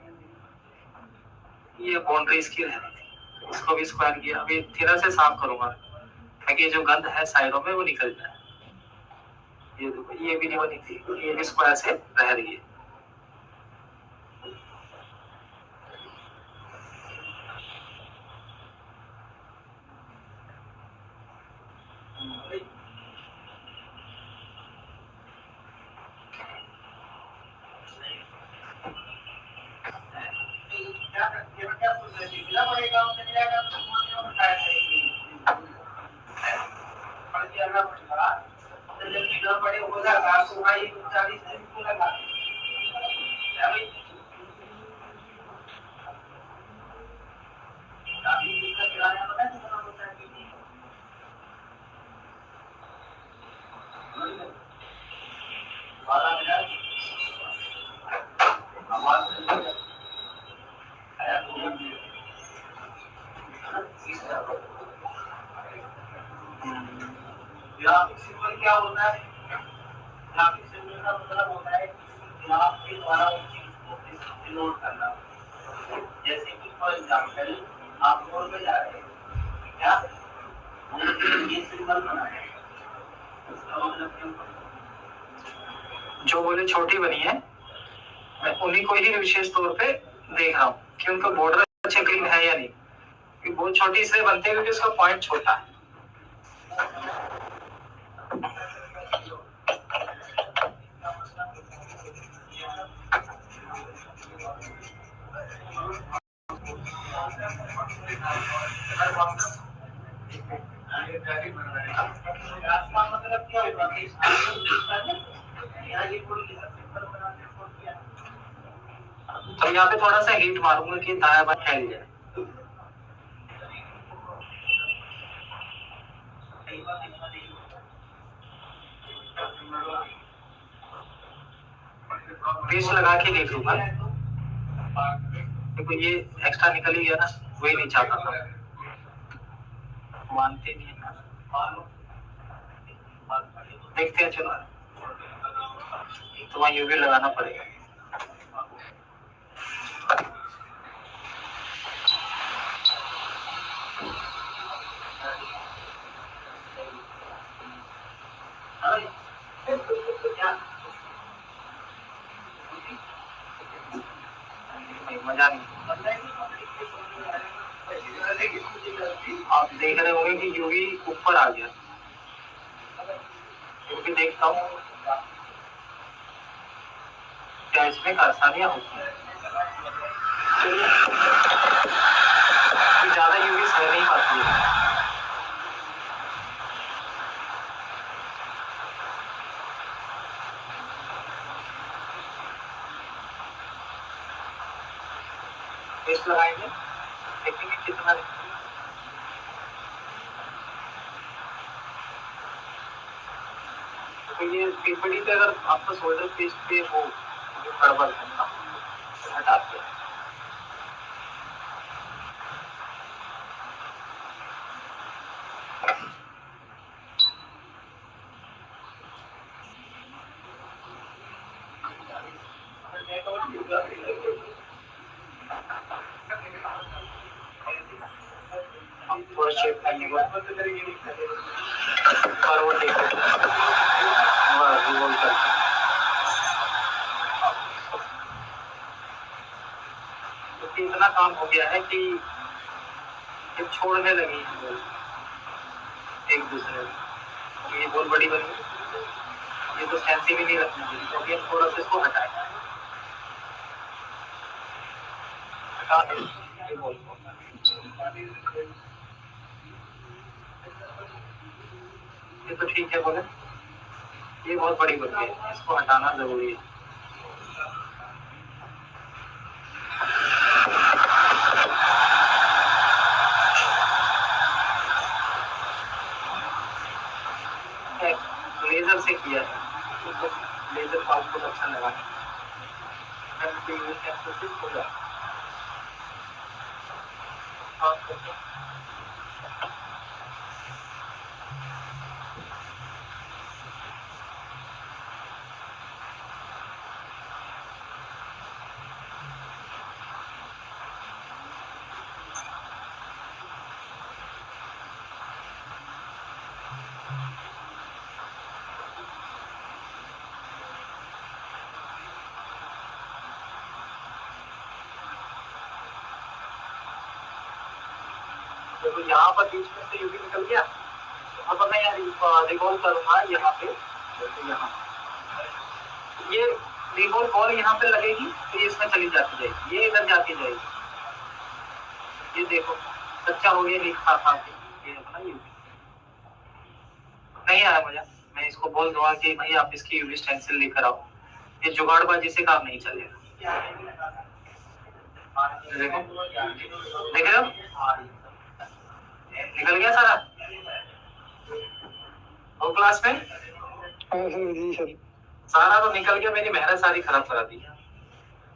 Speaker 1: ये बाउंड्री इसकी है, इसको भी स्क्वायर किया। अभी थिनर से साफ करूंगा ताकि जो गंद है साइडों में वो निकल जाए। ये देखो ये भी नहीं बनी थी, ये भी स्क्वायर से रह रही है। ग्राफिक सिंबल क्या होता है? ग्राफिक सिंबल का मतलब होता है ग्राफ के द्वारा उस चीज को डिनोट करना। जैसे कि फॉर एग्जांपल आप रोड पे जा रहे हैं, क्या ये सिंबल बना है, उसका मतलब क्यों? जो बोले छोटी बनी है, मैं उन्हीं को ही विशेष तौर पे देख रहा हूँ कि उनका बॉर्डर अच्छे क्लीन है या नहीं। बहुत छोटी इसलिए बनती है क्योंकि उसका पॉइंट छोटा है। मतलब क्या होगा, तो यहाँ पे थोड़ा सा हीट मारूंगा कि दाया बाएं फैल जाए। पेस्ट लगा के देख लूंगा। देखो ये एक्स्ट्रा निकल ही गया ना, वही नहीं चाहता था, मानते नहीं है ना। देखते हैं चलो, तो वहाँ यूवी लगाना पड़ेगा। मजा नहीं। आप देख रहे होंगे कि यूवी ऊपर आ गया, यूवी देखता हूँ क्या इसमें आसानियाँ होती हैं। ज्यादा यूवी सह नहीं पाती है। टेस्ट लगाएंगे, देखेंगे कितना। तो ये पीपड़ी पे अगर आपको शोल्डर पेस्ट पे हो गड़बड़ करना, हटाते हैं। थोड़ा शेप करने के बाद फॉरवर्ड देखो, रिवॉल्व करके। तो इतना काम हो गया है कि ये छोड़ने लगी है एक दूसरे को। ये बहुत बड़ी बन गई, ये तो फैंसी भी नहीं रखनी चाहिए, तो अभी हम थोड़ा सा इसको हटाएं। हटा दें ये बॉल को। ये तो ठीक है बोले, ये बहुत बड़ी बन गई है, इसको हटाना जरूरी है। लेजर से किया है, तो लेजर का आउटपुट अच्छा लगा है। तो यहाँ पर बीच में से यूवी निकल गया। अब मैं रिवॉल्व करूंगा यहाँ पे, जैसे यहाँ ये रिवॉल्व बॉल यहाँ पे लगेगी तो ये इसमें चली जाती जाएगी, ये इधर जाती जाएगी। ये देखो कच्चा हो गया, नहीं खा खा के ये अपना यूवी नहीं आया मजा। मैं इसको बोल दूंगा कि भाई आप इसकी यूवी स्टेंसिल लेकर आओ, ये जुगाड़बाजी से काम नहीं चलेगा। देखो देख रहे हो निकल गया सारा वो क्लास में।
Speaker 2: जी सर।
Speaker 1: सारा तो निकल गया, मेरी मेहनत सारी खराब करा दी।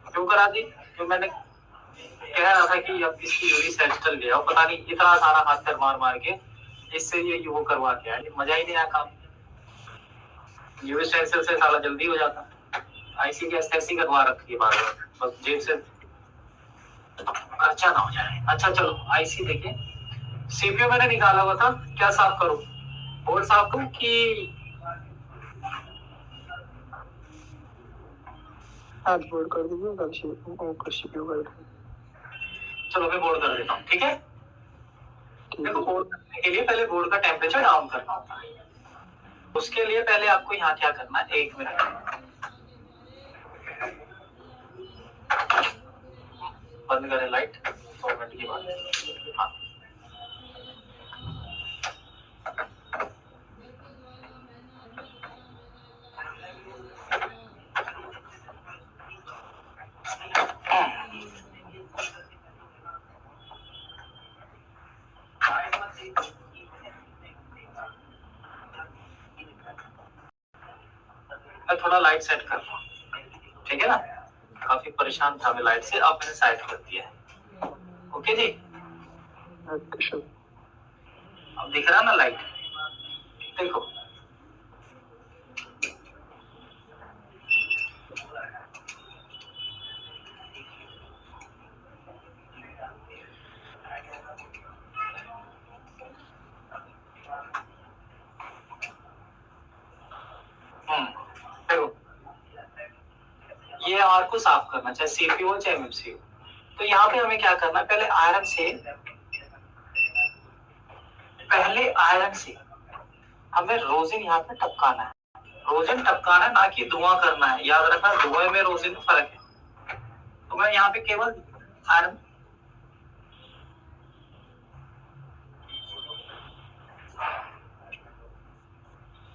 Speaker 1: क्यों करा दी? जो मैंने कह रहा था कि अब इसकी यूवी सेंसिल ले आओ, पता नहीं इतना सारा हाथ कर मार मार के इससे ये वो करवा के आया, मजा ही नहीं आया काम। यूवी सेंसिल से साला जल्दी हो जाता। आईसी की एसएससी करवा रखी है बार बार, बस जेब से खर्चा ना हो जाए। अच्छा चलो आईसी देखें। सीपीयू मैंने निकाला हुआ था, क्या साफ करूं? बोर्ड साफ करूं कि
Speaker 2: आज बोर्ड कर दीजिए, कल सीपीयू कर दीजिए।
Speaker 1: चलो मैं बोर्ड कर देता हूँ, ठीक है। देखो बोर्ड करने के लिए पहले बोर्ड का टेम्परेचर डाउन करना होता है। उसके लिए पहले आपको यहाँ क्या करना है, 1 मिनट बंद करें लाइट 100 मिनट के बाद। हाँ मैं थोड़ा लाइट सेट कर रहा हूँ, ठीक है ना। काफी परेशान था मैं लाइट से, अब मैंने सेट कर दिया है। ओके जी, अब दिख रहा ना लाइट, देखो देखो ये आर को साफ करना, चाहे सीपीयू हो चाहे एमसीयू। तो यहाँ पे हमें क्या करना है, पहले आयरन से हमें रोजिन यहाँ पे टपकाना है। रोजिन टपकाना है, ना कि धुआं करना है। याद रखना, धुएं में रोजिन में फर्क है। तो मैं यहाँ पे केवल आयरन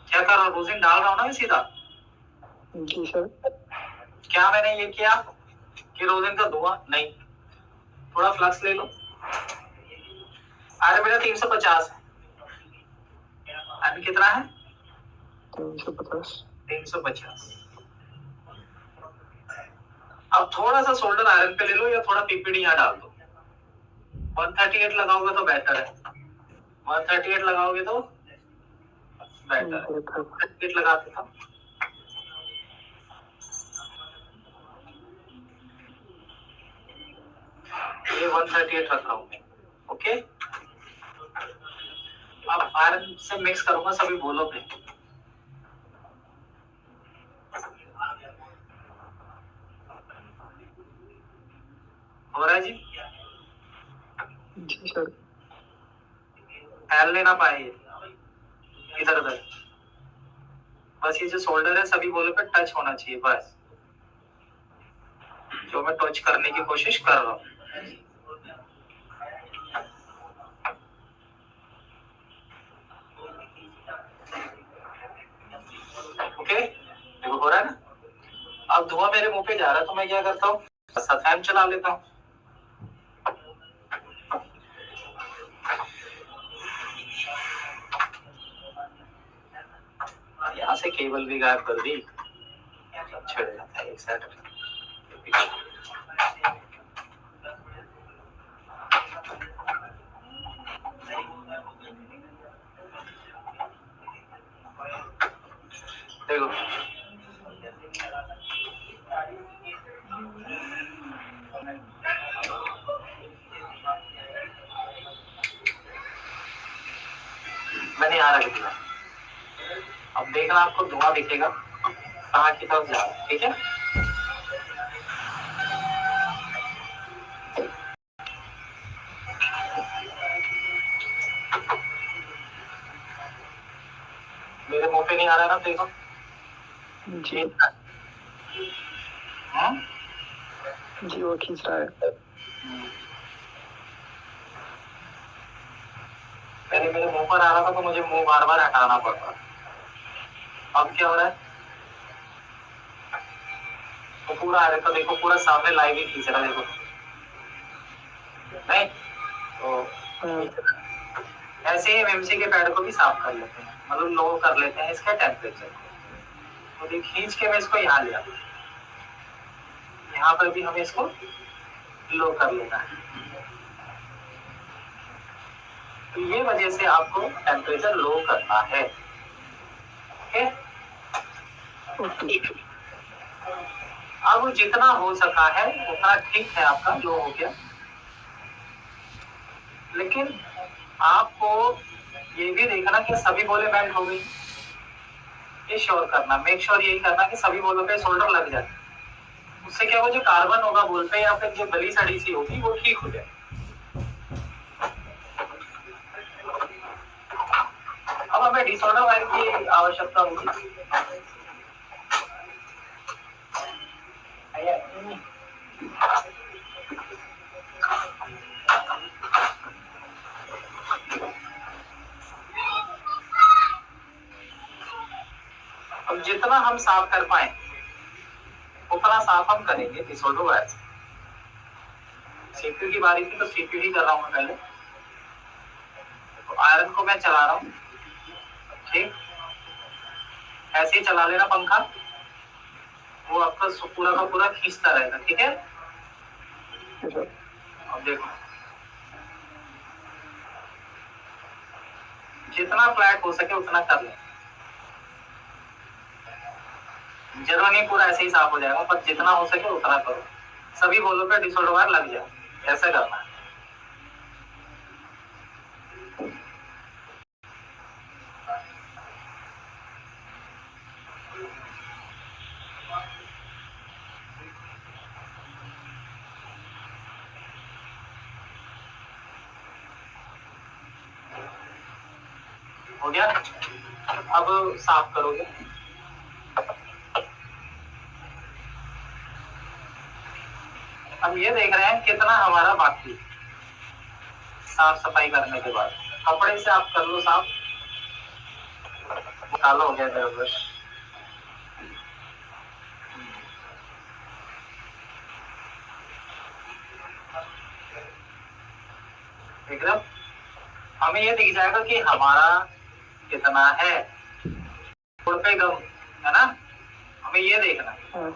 Speaker 1: क्या कर रहा हूँ, रोजिन डाल रहा हूँ ना सीधा।
Speaker 2: जी सर।
Speaker 1: क्या मैंने ये किया कि रोजिन का धुआं नहीं, थोड़ा फ्लक्स ले लो। आयरन मेरा 350 है, आयरन कितना है
Speaker 2: 350।
Speaker 1: 350। अब थोड़ा सा सोल्डर आयरन पे ले लो या थोड़ा पीपीडी यहाँ डाल दो। 138 लगाओगे तो बेटर है, 138 लगाओगे तो बेटर है। 138 लगाते था। ये 138 रख रहा हूँ, ओके। अब आयरन से मिक्स करूंगा सभी बोलो पे। हो रहा है जी,
Speaker 2: जी सर।
Speaker 1: फैलने ना पाए इधर उधर, बस ये जो शोल्डर है सभी बोलो पे टच होना चाहिए, बस जो मैं टच करने की कोशिश कर रहा हूँ। ओके, देखो हो रहा है ना। अब धुआं मेरे मुंह पे जा रहा है तो मैं क्या करता हूँ, फैन चला लेता हूँ। यहाँ से केबल भी गायब कर दी, छिड़ जाता है एक साइड। देखो मैंने यहाँ रख दिया। अब देखना आपको धुआं दिखेगा कहाँ की तरफ जा रहा है, ठीक है। मेरे मुंह पे नहीं आ रहा ना, देखो
Speaker 2: जी
Speaker 1: हाँ?
Speaker 2: जी, वो खींच रहा है।
Speaker 1: पहले मेरे मुंह पर आ रहा था तो मुझे मुंह बार बार हटाना पड़ रहा। अब क्या हो रहा है, तो पूरा आ रहा था, देखो पूरा सामने लाइव ही खींच रहा है, देखो नहीं तो ऐसे ही एमएमसी के पैड को भी साफ कर लेते हैं, मतलब लो कर लेते हैं इसका टेम्परेचर। तो देख खींच के मैं इसको यहाँ ले आता हूँ, यहाँ पर भी हमें इसको लो कर लेना है। तो ये वजह से आपको टेम्परेचर लो करना है, ओके। अब जितना हो सका है उतना ठीक है, आपका लो हो गया। लेकिन आपको ये भी देखना कि सभी बोले बैंड हो गई, ये श्योर करना, मेक श्योर यही करना कि सभी बोलों पे शोल्डर लग जाए। उससे क्या होगा, जो कार्बन होगा बोल पे या फिर जो गली सड़ी सी होगी वो ठीक हो जाए। अब हमें डिसऑर्डर वायर की आवश्यकता होगी। अब जितना हम साफ कर पाए उतना साफ हम करेंगे डिसऑर्डर वायर से। सीपीयू की बारी थी तो सीपीयू ही कर रहा हूँ मैं पहले। तो आयरन को मैं चला रहा हूँ, ठीक ऐसे ही चला लेना पंखा, वो आपका पूरा का पूरा खींचता रहेगा, ठीक है। अब देखो जितना फ्लैट हो सके उतना कर लें, जरूर नहीं पूरा ऐसे ही साफ हो जाएगा, पर जितना हो सके उतना करो। सभी बोलो पे डिसऑर्डर वायर लग जाए, ऐसा करना है। हो गया। अब साफ करोगे। अब ये देख रहे हैं कितना हमारा बाकी साफ सफाई करने के बाद। कपड़े से आप कर लो साफ, काला हो गया मेरा ब्रश। देख रहे हो, हमें ये दिख जाएगा कि हमारा कितना है, पे कम है ना, हमें ये देखना है।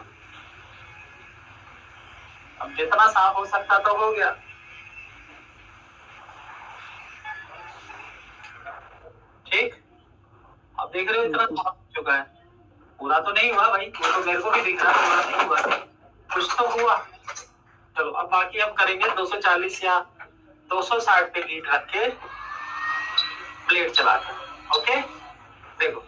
Speaker 1: अब जितना साफ हो सकता तो हो गया। ठीक, अब देख रहे हो इतना साफ हो चुका है। पूरा तो नहीं हुआ भाई, वो तो मेरे को भी दिख रहा है पूरा नहीं हुआ, कुछ तो हुआ। चलो अब बाकी हम करेंगे 240 या 260 पे हीट रख के प्लेट चला के। ओके देखो,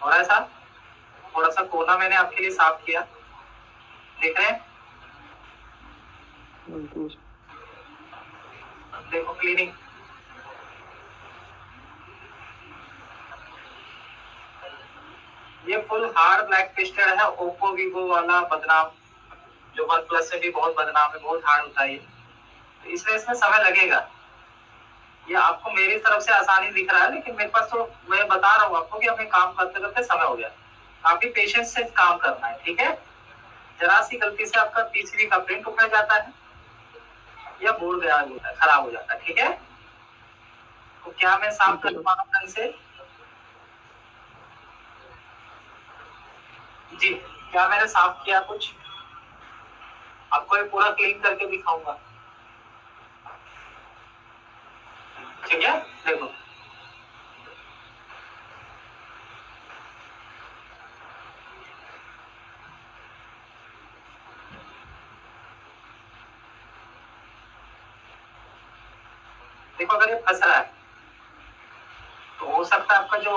Speaker 1: और ऐसा थोड़ा सा कोना मैंने आपके लिए साफ किया, देख रहे हैं? देखो क्लीनिंग, ये फुल हार्ड ब्लैक पेस्टेड है। ओप्पो वीवो वाला बदनाम, जो वन प्लस से भी बहुत बदनाम है, बहुत हार्ड होता है ये, तो इसलिए इसमें समय लगेगा। ये आपको मेरी तरफ से आसानी दिख रहा है, लेकिन मेरे पास तो मैं बता रहा हूँ आपको कि हमें काम करते करते समय हो गया। काफी पेशेंस से काम करना है, ठीक है? जरा सी गलती से आपका पीसीबी का प्रिंट उखड़ जाता है या बोर्ड गया होता है, खराब हो जाता है, ठीक है? तो क्या मैं साफ कर पाऊँ ढंग से? जी, क्या मैंने साफ किया कुछ? आपको ये पूरा क्लीन करके दिखाऊंगा, ठीक है? देखो देखो, अगर ये फंस रहा है तो हो सकता है आपका जो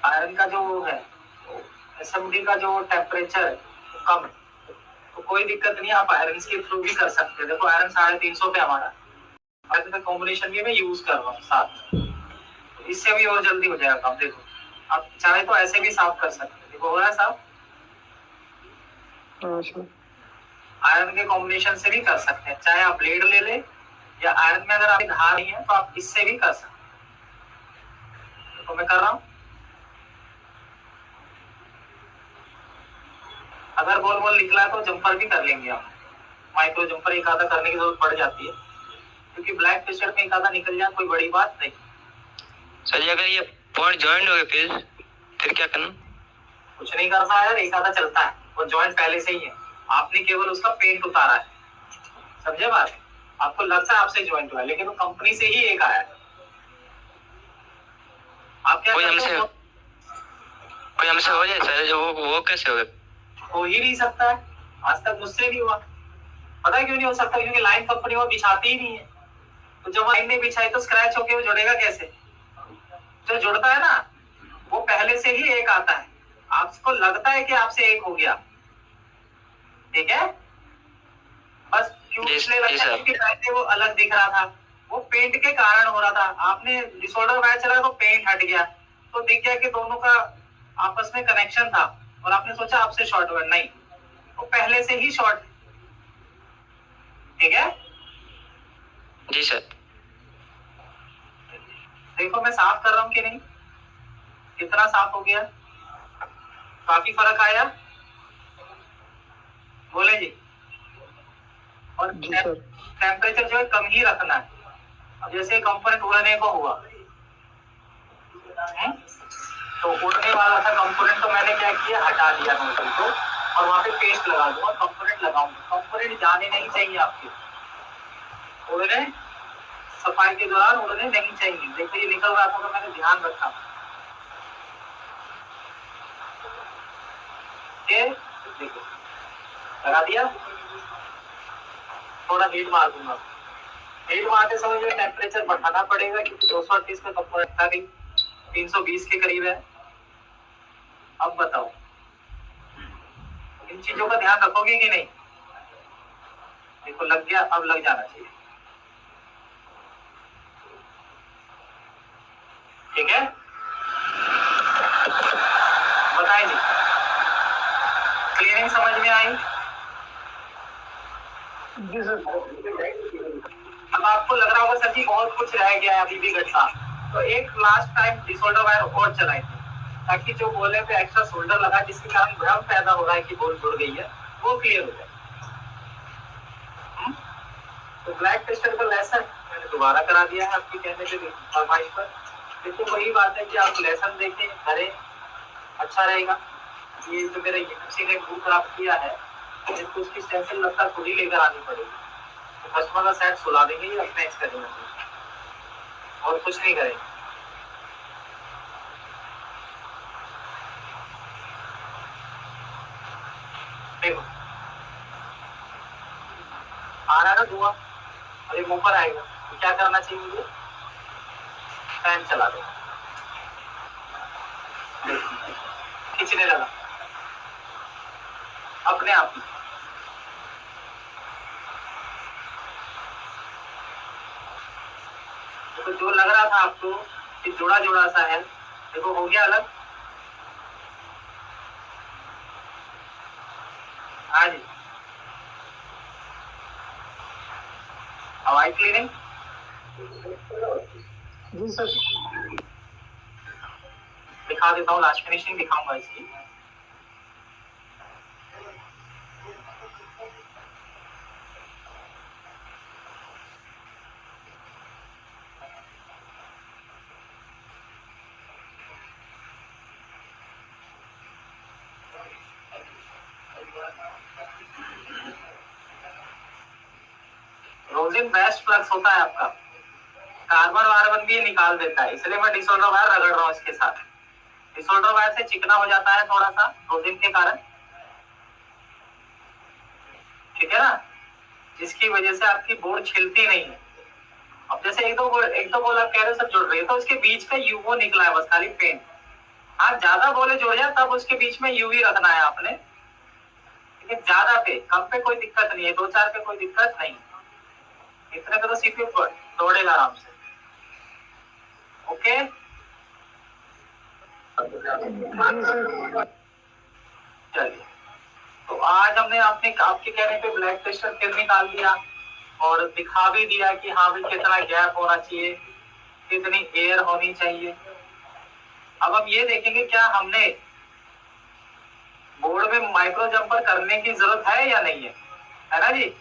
Speaker 1: आयरन का जो है, एसएमडी का जो टेम्परेचर है वो कम है, तो कोई दिक्कत नहीं है, आप आयरन के थ्रू भी कर सकते हैं। देखो आयरन 350 पे हमारा, आयरन का कॉम्बिनेशन भी मैं यूज कर रहा हूँ साथ में, तो इससे भी और जल्दी हो जाएगा काम। देखो आप चाहे तो ऐसे भी साफ कर सकते हैं। देखो हो रहा है साफ, आयरन के कॉम्बिनेशन से भी कर सकते हैं, चाहे आप ब्लेड ले ले या आयरन में अगर आपकी धार नहीं है तो आप इससे भी कर सकते हैं। तो मैं कर रहा हूँ, अगर गोल गोल निकला तो जंपर भी कर लेंगे आप, माइक्रो जंपर एक आधा करने की जरूरत पड़ जाती है, क्योंकि ब्लैक टी-शर्ट में एक आधा निकल जाए कोई बड़ी बात नहीं।
Speaker 4: सर जी, अगर ये पॉइंट जॉइंट हो गए फिर क्या करना?
Speaker 1: कुछ नहीं करना यार, एक आधा चलता है, वो जॉइंट पहले से ही है, आपने केवल उसका पेंट उतारा है, समझे बात? आपको लगता है आपसे जॉइंट हुआ है, लेकिन वो कंपनी से ही एक आया है। आप क्या करते हो?
Speaker 4: कोई हमसे हो जाए सर, जो वो कैसे होगा?
Speaker 1: हो ही नहीं सकता है, आज तक मुझसे नहीं हुआ। पता है क्यों नहीं हो सकता? क्योंकि लाइन कंपनी वो बिछाती ही नहीं है, तो जब लाइन नहीं बिछाई तो स्क्रैच होके वो जुड़ेगा कैसे? जो जुड़ता है ना वो पहले से ही एक आता है, आपको लगता है कि आपसे एक हो गया, ठीक है? बस क्यों इसलिए लगता है कि पहले वो अलग दिख रहा था, वो पेंट के कारण हो रहा था। आपने डिसऑर्डर मैच रहा तो पेंट हट गया, तो दिख गया कि दोनों का आपस में कनेक्शन था, और आपने सोचा आपसे शॉर्ट हुआ, नहीं, वो पहले से ही शॉर्ट, ठीक है?
Speaker 4: जी सर।
Speaker 1: देखो मैं साफ कर रहा हूँ कि नहीं, कितना साफ हो गया, काफी फर्क आया, बोले जी? और टेम्परेचर जो है कम ही रखना है। अब जैसे कंपोनेंट उड़ने को हुआ, तो उड़ने वाला था कंपोनेंट, तो मैंने क्या किया, हटा दिया नोजल को और वहां पे पेस्ट लगा दूंगा, कंपोनेंट लगाऊंगा। कंपोनेंट जाने नहीं चाहिए आपके, उड़ने सफाई के दौरान उड़ने नहीं चाहिए। देखो ये निकल रहा था तो मैंने ध्यान रखा, देखो लगा दिया, थोड़ा हीट मार दूंगा। हीट मारते समय जो टेम्परेचर बढ़ाना पड़ेगा, क्योंकि 238 में कंपोनेंट था नहीं, 320 के करीब है। अब बताओ इन चीजों का ध्यान रखोगे कि नहीं? देखो लग गया, अब लग जाना चाहिए। ठीक है, बताइए जी, क्लियरिंग समझ में आई?
Speaker 2: जी सर।
Speaker 1: अब आपको लग रहा होगा सर जी बहुत कुछ रह गया है अभी भी घटना, तो एक लास्ट टाइम डिसऑर्डर वायर और चलाएंगे ताकि जो बोले पे एक्स्ट्रा शोल्डर लगा जिसके कारण भ्रम पैदा हो रहा है कि बोल जुड़ गई है वो क्लियर हो जाए। तो ब्लैक टेस्टर का लेसन मैंने दोबारा करा दिया है आपकी कहने पे फरमाइश पर। देखो वही बात है कि आप लेसन देखें करें, अच्छा रहेगा। ये जो मेरा यूनिवर्सिटी ने बुक प्राप्त किया है इसको उसकी स्टेंसिल लगता खुद ही लेकर आनी पड़ेगी, तो कस्टमर का सेट सुला देंगे ये अपने एक्सपेरिमेंट और कुछ नहीं करेंगे। देखो आ रहा है ना धुआं और ये मुंह पर आएगा तो क्या करना चाहिए मुझे? फैन चला दो, खींचने लगा अपने आप ही। तो जो लग रहा था आपको कि जुड़ा जुड़ा सा है, देखो हो गया अलग। हाँ जी, हवाई क्लीनिंग
Speaker 2: जी सर।
Speaker 1: दिखा देता हूँ, लास्ट फिनिशिंग दिखाऊंगा इसकी। रोजिन बेस्ट फ्लक्स होता है आपका, कार्बन वार्बन भी निकाल देता है, इसलिए मैं डिसऑर्डर वायर रगड़ रहा हूँ इसके साथ। डिसऑर्डर वायर से चिकना हो जाता है थोड़ा सा रोजिन के कारण, ठीक है ना, जिसकी वजह से आपकी बोर्ड छिलती नहीं है। अब जैसे एक दो बोल आप कह रहे हो सर जुड़ रही है तो उसके बीच का यूवो निकला है बस खाली पेन। हाँ ज्यादा बोले जुड़ जाए तब उसके बीच में यूवी रखना है आपने, लेकिन ज्यादा पे कम पे कोई दिक्कत नहीं है, 2-4 पे कोई दिक्कत नहीं, इतने पे तो सीपीयू दौड़ेगा आराम से। ओके
Speaker 2: जी सर।
Speaker 1: चलिए, तो आज हमने आपने आपके कहने पे ब्लड प्रेशर फिर निकाल दिया और दिखा भी दिया कि हाँ भी कितना गैप होना चाहिए, कितनी एयर होनी चाहिए। अब हम ये देखेंगे क्या हमने बोर्ड में माइक्रो जंपर करने की जरूरत है या नहीं है ना जी?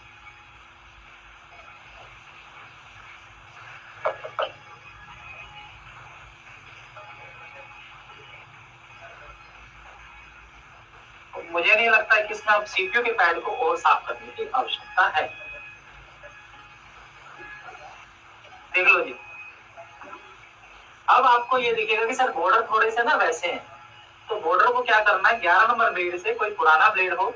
Speaker 1: मुझे नहीं लगता कि इसमें अब सीपीयू के पैड को और साफ करने की आवश्यकता है। देख लो जी, अब आपको ये दिखेगा कि सर बॉर्डर थोड़े से ना वैसे हैं, तो बॉर्डर को क्या करना है, 11 नंबर ब्लेड से कोई पुराना ब्लेड हो,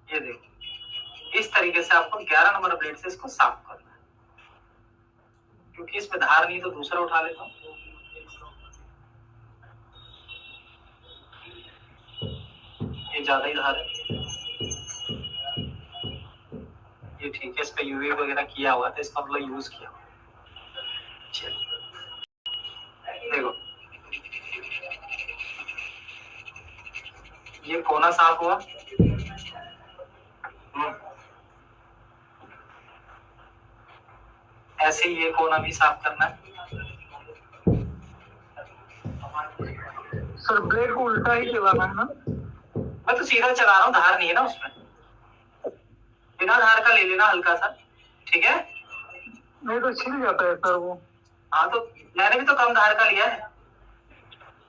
Speaker 1: ये देखो इस तरीके से आपको 11 नंबर ब्लेड से इसको साफ करना है। क्योंकि इसमें धार नहीं तो दूसरा उठा लेता हूँ। ये ज्यादा ही धार है, ये ठीक है, इस पे यूवी वगैरह किया हुआ था, इसका मतलब यूज किया हुआ। देखो ये कोना साफ हुआ, ऐसे ही ये कोना भी साफ करना है।
Speaker 2: सर ब्लेड को उल्टा ही चलाना है ना?
Speaker 1: मैं तो सीधा चला रहा हूँ, धार नहीं है ना उसमें, बिना धार का ले लेना हल्का सा, ठीक है?
Speaker 2: नहीं तो छिल जाता है सर वो।
Speaker 1: हाँ तो मैंने भी तो कम धार का लिया है,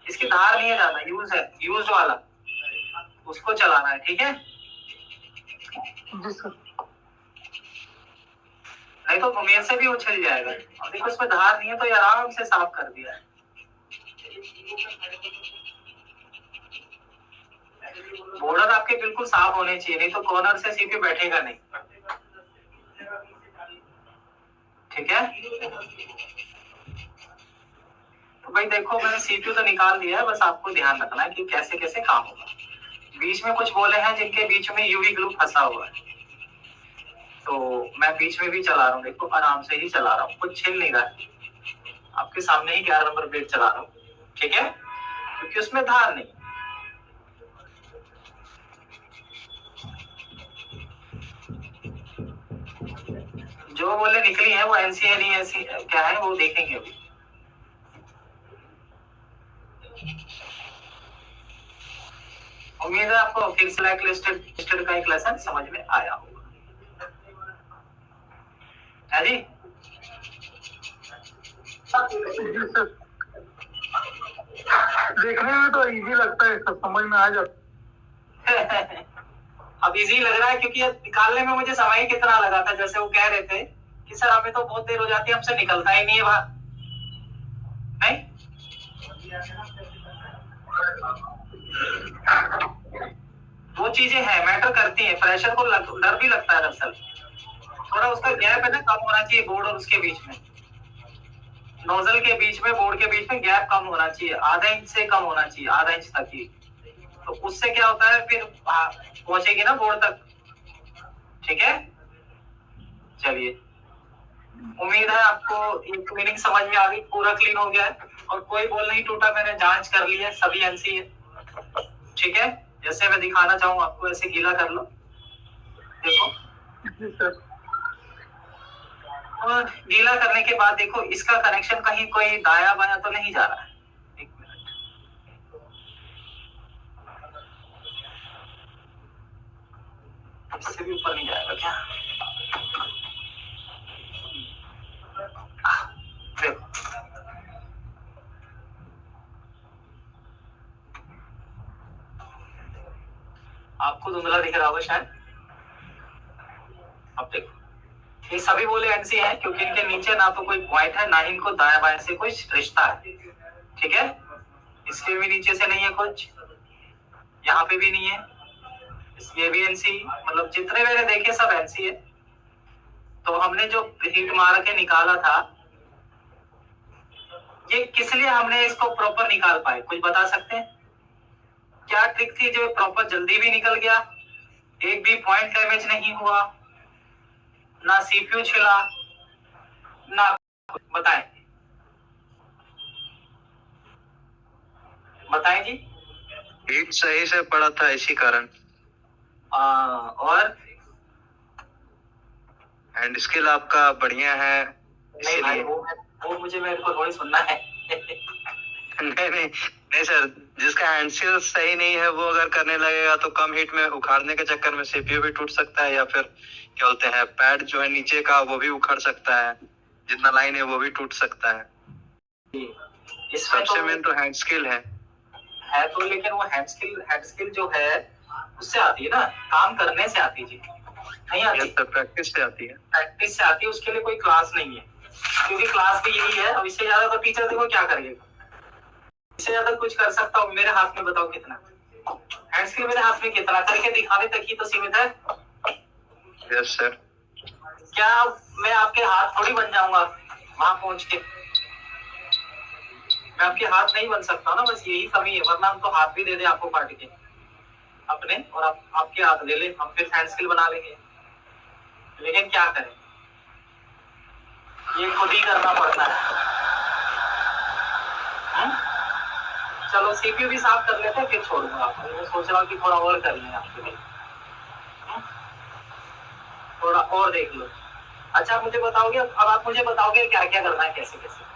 Speaker 1: इसकी धार नहीं है ज्यादा, यूज है, यूज वाला उसको चलाना है, ठीक है?
Speaker 2: जी सर।
Speaker 1: नहीं तो मेरे से भी उछल जाएगा। और देखो इसमें धार नहीं है तो ये आराम से साफ कर दिया है। बॉर्डर आपके बिल्कुल साफ होने चाहिए, नहीं तो कॉर्नर से सीपीयू बैठेगा नहीं। ठीक है, तो भाई देखो मैंने सीपीयू तो निकाल दिया है, बस आपको ध्यान रखना है कि कैसे कैसे काम होगा। बीच में कुछ बोले हैं जिनके बीच में यूवी ग्लू फंसा हुआ है, तो मैं बीच में भी चला रहा हूँ, देखो आराम से ही चला रहा हूँ, कुछ छिल नहीं रहा है। आपके सामने ही 11 नंबर ब्लेड चला रहा हूँ, ठीक है, क्योंकि उसमें धार नहीं। जो बोले निकली है वो एनसी है नहीं ऐसी क्या है वो देखेंगे अभी। उम्मीद है आपको फिर से ब्लैक लिस्टेड का एक लेसन समझ में आया होगा, है जी?
Speaker 2: जी सर, देखने में तो इजी लगता है, सब समझ में आ जाता है।
Speaker 1: अब इजी लग रहा है क्योंकि निकालने में मुझे समय ही कितना लगा था, जैसे वो कह रहे थे कि सर हमें तो बहुत देर हो जाती है, हमसे निकलता ही नहीं है बाहर। नहीं, वो चीजें हैं, मैटर करती हैं। फ्रेशर को डर भी लगता है दरअसल, थोड़ा उसका गैप है ना कम होना चाहिए बोर्ड और उसके बीच में, नोजल के बीच में बोर्ड के बीच में गैप कम होना चाहिए, आधा इंच से कम होना चाहिए, आधा इंच तक ही। तो उससे क्या होता है फिर पहुंचेगी ना बोर्ड तक। ठीक है, चलिए, उम्मीद है आपको ये क्लीनिंग समझ में आ गई, पूरा क्लीन हो गया है और कोई बोल नहीं टूटा, मैंने जांच कर ली है, सभी एनसी है। ठीक है, जैसे मैं दिखाना चाहूँ आपको ऐसे गीला कर लो, देखो।
Speaker 2: जी सर,
Speaker 1: और गीला करने के बाद देखो इसका कनेक्शन कहीं कोई दाया बाया तो नहीं जा रहा है। एक मिनट, इससे भी ऊपर नहीं जाएगा क्या? देखो, आपको धुंधला दिख रहा होगा शायद। अब देखो, ये सभी बोले एनसी हैं क्योंकि इनके नीचे ना तो कोई पॉइंट है, ना ही इनको दाया बाया से कोई रिश्ता है। ठीक है, इसके भी नीचे से नहीं है कुछ, यहाँ पे भी नहीं है, ये भी एनसी, मतलब जितने मैंने देखे सब एनसी है। तो हमने जो हीट मार के निकाला था, ये किस लिए हमने इसको प्रॉपर निकाल पाए, कुछ बता सकते हैं? क्या ट्रिक थी जो प्रॉपर जल्दी भी निकल गया, एक भी पॉइंट डैमेज नहीं हुआ, ना सीपीयू छिला, ना, बताएं बताएं जी।
Speaker 3: हीट सही से पड़ा था इसी कारण।
Speaker 1: और
Speaker 3: एंड स्किल आपका बढ़िया है
Speaker 1: नहीं भाई, वो मुझे मेरे को थोड़ी सुनना है।
Speaker 3: नहीं सर, जिसका हैंडस्किल सही नहीं है वो अगर करने लगेगा तो कम हीट में उखाड़ने के चक्कर में सीपीयू भी टूट सकता है, या फिर क्या बोलते हैं पैड जो है नीचे का वो भी उखड़ सकता है, जितना लाइन है वो भी टूट सकता है।
Speaker 1: इसमें
Speaker 3: सबसे
Speaker 1: तो
Speaker 3: मेन तो हैंडस्किल है
Speaker 1: तो, लेकिन वो हैंडस्किल जो है उससे आती है ना, काम करने से आती है जी, नहीं आती,
Speaker 3: प्रैक्टिस से आती है।
Speaker 1: प्रैक्टिस से आती है, उसके लिए कोई क्लास नहीं है, क्योंकि क्लास भी यही है। अब इससे ज्यादा तो टीचर देखो क्या करेगा, इससे ज्यादा कुछ कर सकता हूँ मेरे हाथ में, बताओ कितना हैंडस्किल मेरे हाथ में, कितना करके दिखाने तक ही तो सीमित है।
Speaker 3: Yes sir.
Speaker 1: क्या मैं आपके हाथ थोड़ी बन जाऊंगा वहां पहुंच के, मैं आपके हाथ नहीं बन सकता ना, बस यही कमी है, वरना हम तो हाथ भी दे दे आपको काट के अपने, और आपके हाथ ले ले, हम फिर हैंडस्किल बना लेंगे। लेकिन क्या करें, ये खुद ही करना पड़ता है। चलो सीपीयू भी साफ कर लेते हैं फिर छोड़ूंगा आपको, मैं सोच रहा हूँ कि थोड़ा और कर लें आपके लिए, थोड़ा और देख लो। अच्छा मुझे बताओगे, अब आप मुझे बताओगे क्या क्या करना है, कैसे कैसे।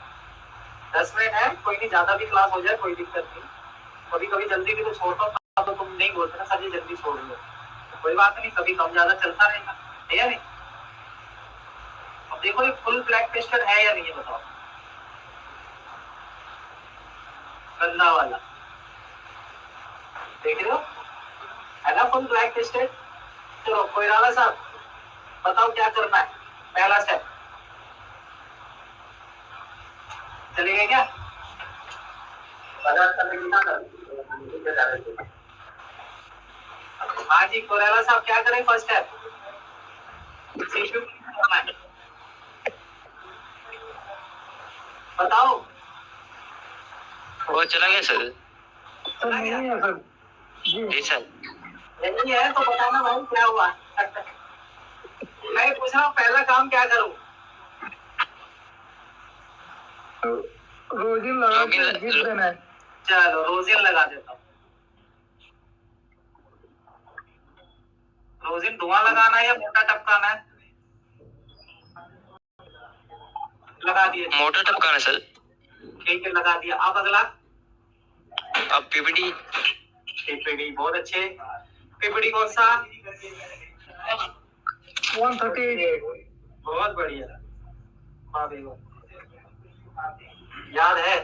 Speaker 1: 10 मिनट है, कोई नहीं, ज्यादा भी क्लास हो जाए कोई दिक्कत नहीं, कभी कभी जल्दी भी तो छोड़ता हूँ, तो तुम नहीं बोलते ना सर ये जल्दी छोड़ दो, कोई बात नहीं, कभी कम ज्यादा चलता रहेगा, है या नहीं। अब देखो ये फुल ब्लैक टेस्टेड है या नहीं, ये बताओ, गंदा वाला देख रहे हो, है ना फुल ब्लैक टेस्टेड। चलो कोयराला साहब बताओ क्या करना है, पहला स्टेप चलेगा क्या? बाजार करने की ना हाँ जी कोरेला साहब क्या करें फर्स्ट स्टेप? सीपीयू करना है। बताओ।
Speaker 4: वो चला गया सर।
Speaker 2: सर नहीं है सर जी।
Speaker 4: जी सर।
Speaker 1: नहीं है तो बताना भाई क्या हुआ। मैं पूछ रहा हूँ पहला काम क्या करूँ?
Speaker 2: रोजिन लगा के गिफ्ट देना है।
Speaker 1: चलो रोजिन लगा देता हूँ। रोजिन धुआं लगाना है या मोटा टपकाना है? लगा दिए।
Speaker 4: मोटर टपकाना सर।
Speaker 1: ठीक है लगा दिया। अब अगला
Speaker 4: अब पीपीटी।
Speaker 1: पीपीडी बहुत अच्छे। पीपीडी कौन सा?
Speaker 2: 138।
Speaker 1: बहुत बढ़िया। वाह भाई वाह। याद है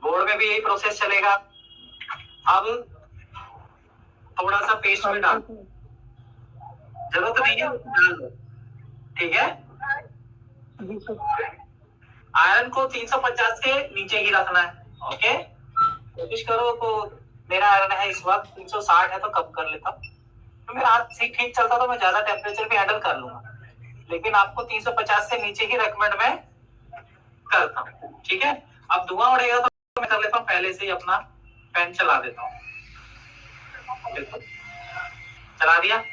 Speaker 1: बोर्ड में भी यही प्रोसेस चलेगा। अब थोड़ा सा पेस्ट में डाल, जरूरत नहीं है डाल दो। ठीक है।
Speaker 2: जी सर।
Speaker 1: आयरन को 350 से नीचे ही रखना है। ओके कोशिश करो। तो मेरा आयरन है इस वक्त 360 है तो कम कर लेता हूँ। तो मेरा हाथ ठीक चलता तो मैं ज्यादा टेम्परेचर पे हैंडल कर लूंगा, लेकिन आपको 350 से नीचे ही रेकमेंड में करता हूँ। ठीक है। अब धुआं उड़ेगा तो मैं कर लेता हूँ पहले से ही अपना फैन चला देता हूँ। देखो चला दिया।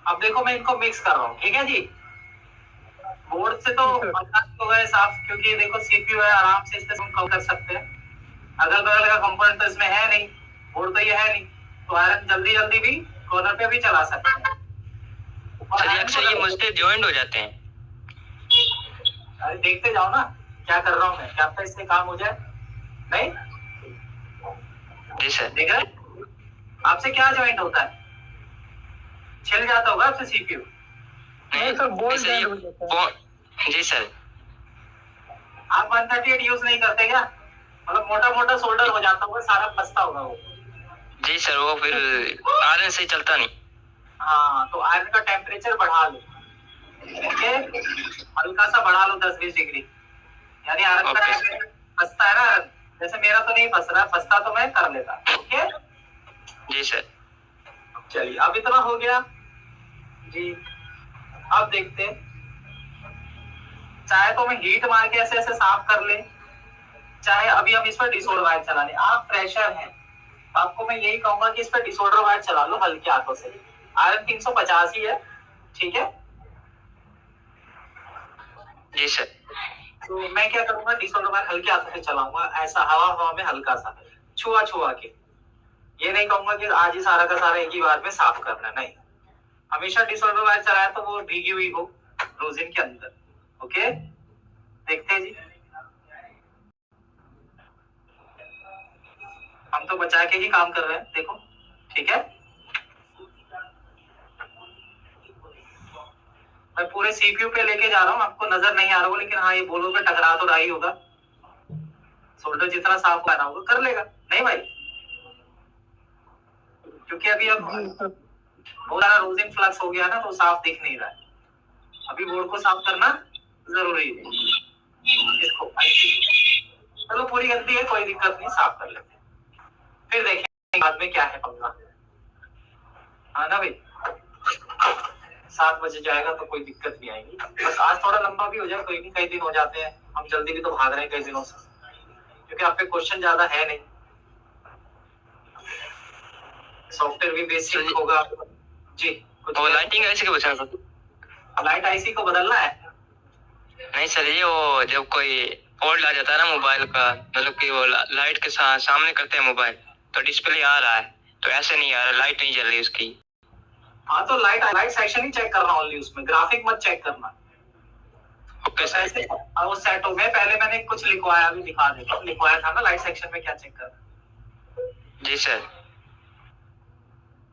Speaker 1: अब देखो मैं इनको मिक्स कर रहा हूँ। ठीक है जी। बोर्ड से तो हो गए साफ, क्योंकि ये देखो सीपीयू है, आराम से इससे कम कर सकते हैं। अगल बगल का कंपोनेंट तो इसमें है नहीं, बोर्ड तो ये है नहीं, तो आयरन जल्दी जल्दी भी कॉर्नर पे भी चला सकते हैं।
Speaker 4: सर ये अक्सर ये मुझसे ज्वाइंट हो जाते हैं।
Speaker 1: अरे देखते जाओ ना क्या कर रहा हूँ मैं, क्या पता इससे काम हो जाए। नहीं
Speaker 4: जी सर।
Speaker 1: देख रहे आपसे क्या ज्वाइंट होता है? छिल जाता होगा आपसे सीपीयू।
Speaker 2: नहीं सर बोल्ट
Speaker 4: सर, ये
Speaker 2: जॉइंट हो जाता है।
Speaker 4: जी सर।
Speaker 1: आप 138 यूज नहीं करते क्या? मतलब मोटा मोटा सोल्डर हो जाता होगा, सारा फंसता होगा वो।
Speaker 4: जी सर वो फिर आयरन से चलता नहीं।
Speaker 1: हाँ तो आयरन का टेम्परेचर बढ़ा लो। ओके हल्का सा बढ़ा लो 10-20 डिग्री, यानी आयरन का टेम्परेचर फंसता है ना। जैसे मेरा तो नहीं फंस रहा, फंसता तो मैं कर लेता। ओके
Speaker 4: जी सर।
Speaker 1: चलिए अब इतना हो गया जी। अब देखते हैं, चाहे तो मैं हीट मार के ऐसे ऐसे साफ कर ले, चाहे अभी हम इस पर डिसोल्डर वायर चला लें। आप फ्रेशर हैं तो आपको मैं यही कहूंगा कि इस पर डिसोल्डर वायर चला लो हल्के हाथों से। आयरन 350 ही है। ठीक है।
Speaker 4: जी सर।
Speaker 1: तो मैं क्या करूंगा, डिसोल्डर वायर हल्के हाथों से चलाऊंगा, ऐसा हवा हवा में हल्का सा छुआ छुआ के। ये नहीं कहूंगा कि आज ही सारा का सारा एक ही बार में साफ करना है, नहीं। हमेशा डिसोल्डर वायर चलाया तो वो भीगी हुई हो रोजिन के अंदर। ओके देखते हैं जी। हम तो बचा के ही काम कर रहे हैं देखो। ठीक है। मैं पूरे सीपीयू पे लेके जा रहा हूँ, आपको नजर नहीं आ रहा होगा, लेकिन हाँ ये बोलो पे टकरा तो रहा ही होगा। सोल्डर जितना साफ करना होगा कर लेगा, नहीं भाई? क्योंकि अभी अब बहुत सारा रोजिन फ्लक्स हो गया ना, तो साफ दिख नहीं रहा है। अभी बोर्ड को साफ करना जरूरी है। इसको चलो पूरी गलती है, कोई दिक्कत नहीं, साफ कर लेते हैं। फिर देखेंगे बाद में क्या है पंगा। हाँ ना भाई 7 बजे जाएगा तो कोई दिक्कत नहीं आएगी। बस आज थोड़ा लंबा भी हो जाए, कोई नहीं, कई दिन हो जाते हैं, हम जल्दी भी तो भाग रहे हैं कई दिनों से, क्योंकि आप पे क्वेश्चन ज्यादा है नहीं। सॉफ्टवेयर भी बेसिक होगा जी। कुछ
Speaker 4: वो लाइटिंग आईसी का पूछना था।
Speaker 1: लाइट आईसी को बदलना है?
Speaker 4: नहीं सर ये वो जब कोई फॉल्ट आ जाता है ना मोबाइल का, मतलब कि वो लाइट के सामने करते हैं मोबाइल तो डिस्प्ले आ रहा है, तो ऐसे नहीं आ रहा, लाइट नहीं जल रही उसकी।
Speaker 1: हाँ तो लाइट सेक्शन ही चेक करना ओनली, उसमें ग्राफिक मत चेक करना।
Speaker 4: Okay sir.
Speaker 1: ऐसे वो सेट हो गए। पहले मैंने कुछ लिखवाया, अभी दिखा देता हूँ। लिखवाया था ना लाइट सेक्शन में क्या चेक करना।
Speaker 4: जी सर।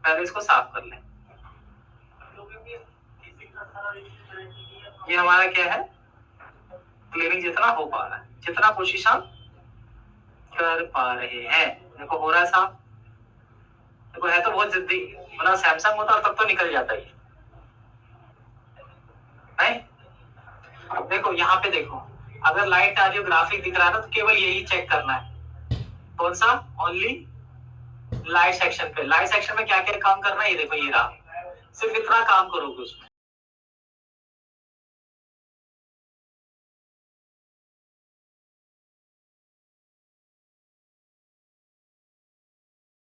Speaker 1: पहले इसको साफ कर लें। ये हमारा क्या है, क्लीनिंग जितना हो पा रहा है, जितना कोशिश हम कर पा रहे हैं। देखो हो रहा है साफ। देखो है तो बहुत जिद्दी, मतलब सैमसंग होता तब तो निकल जाता ही नहीं। देखो यहाँ पे देखो, अगर लाइट आ रही हो, ग्राफिक दिख रहा है ना, तो केवल यही चेक करना है। कौन सा? ओनली लाइट सेक्शन पे, लाइट सेक्शन में क्या क्या काम करना है ये देखो, ये रहा, सिर्फ इतना काम करोगे उसमें।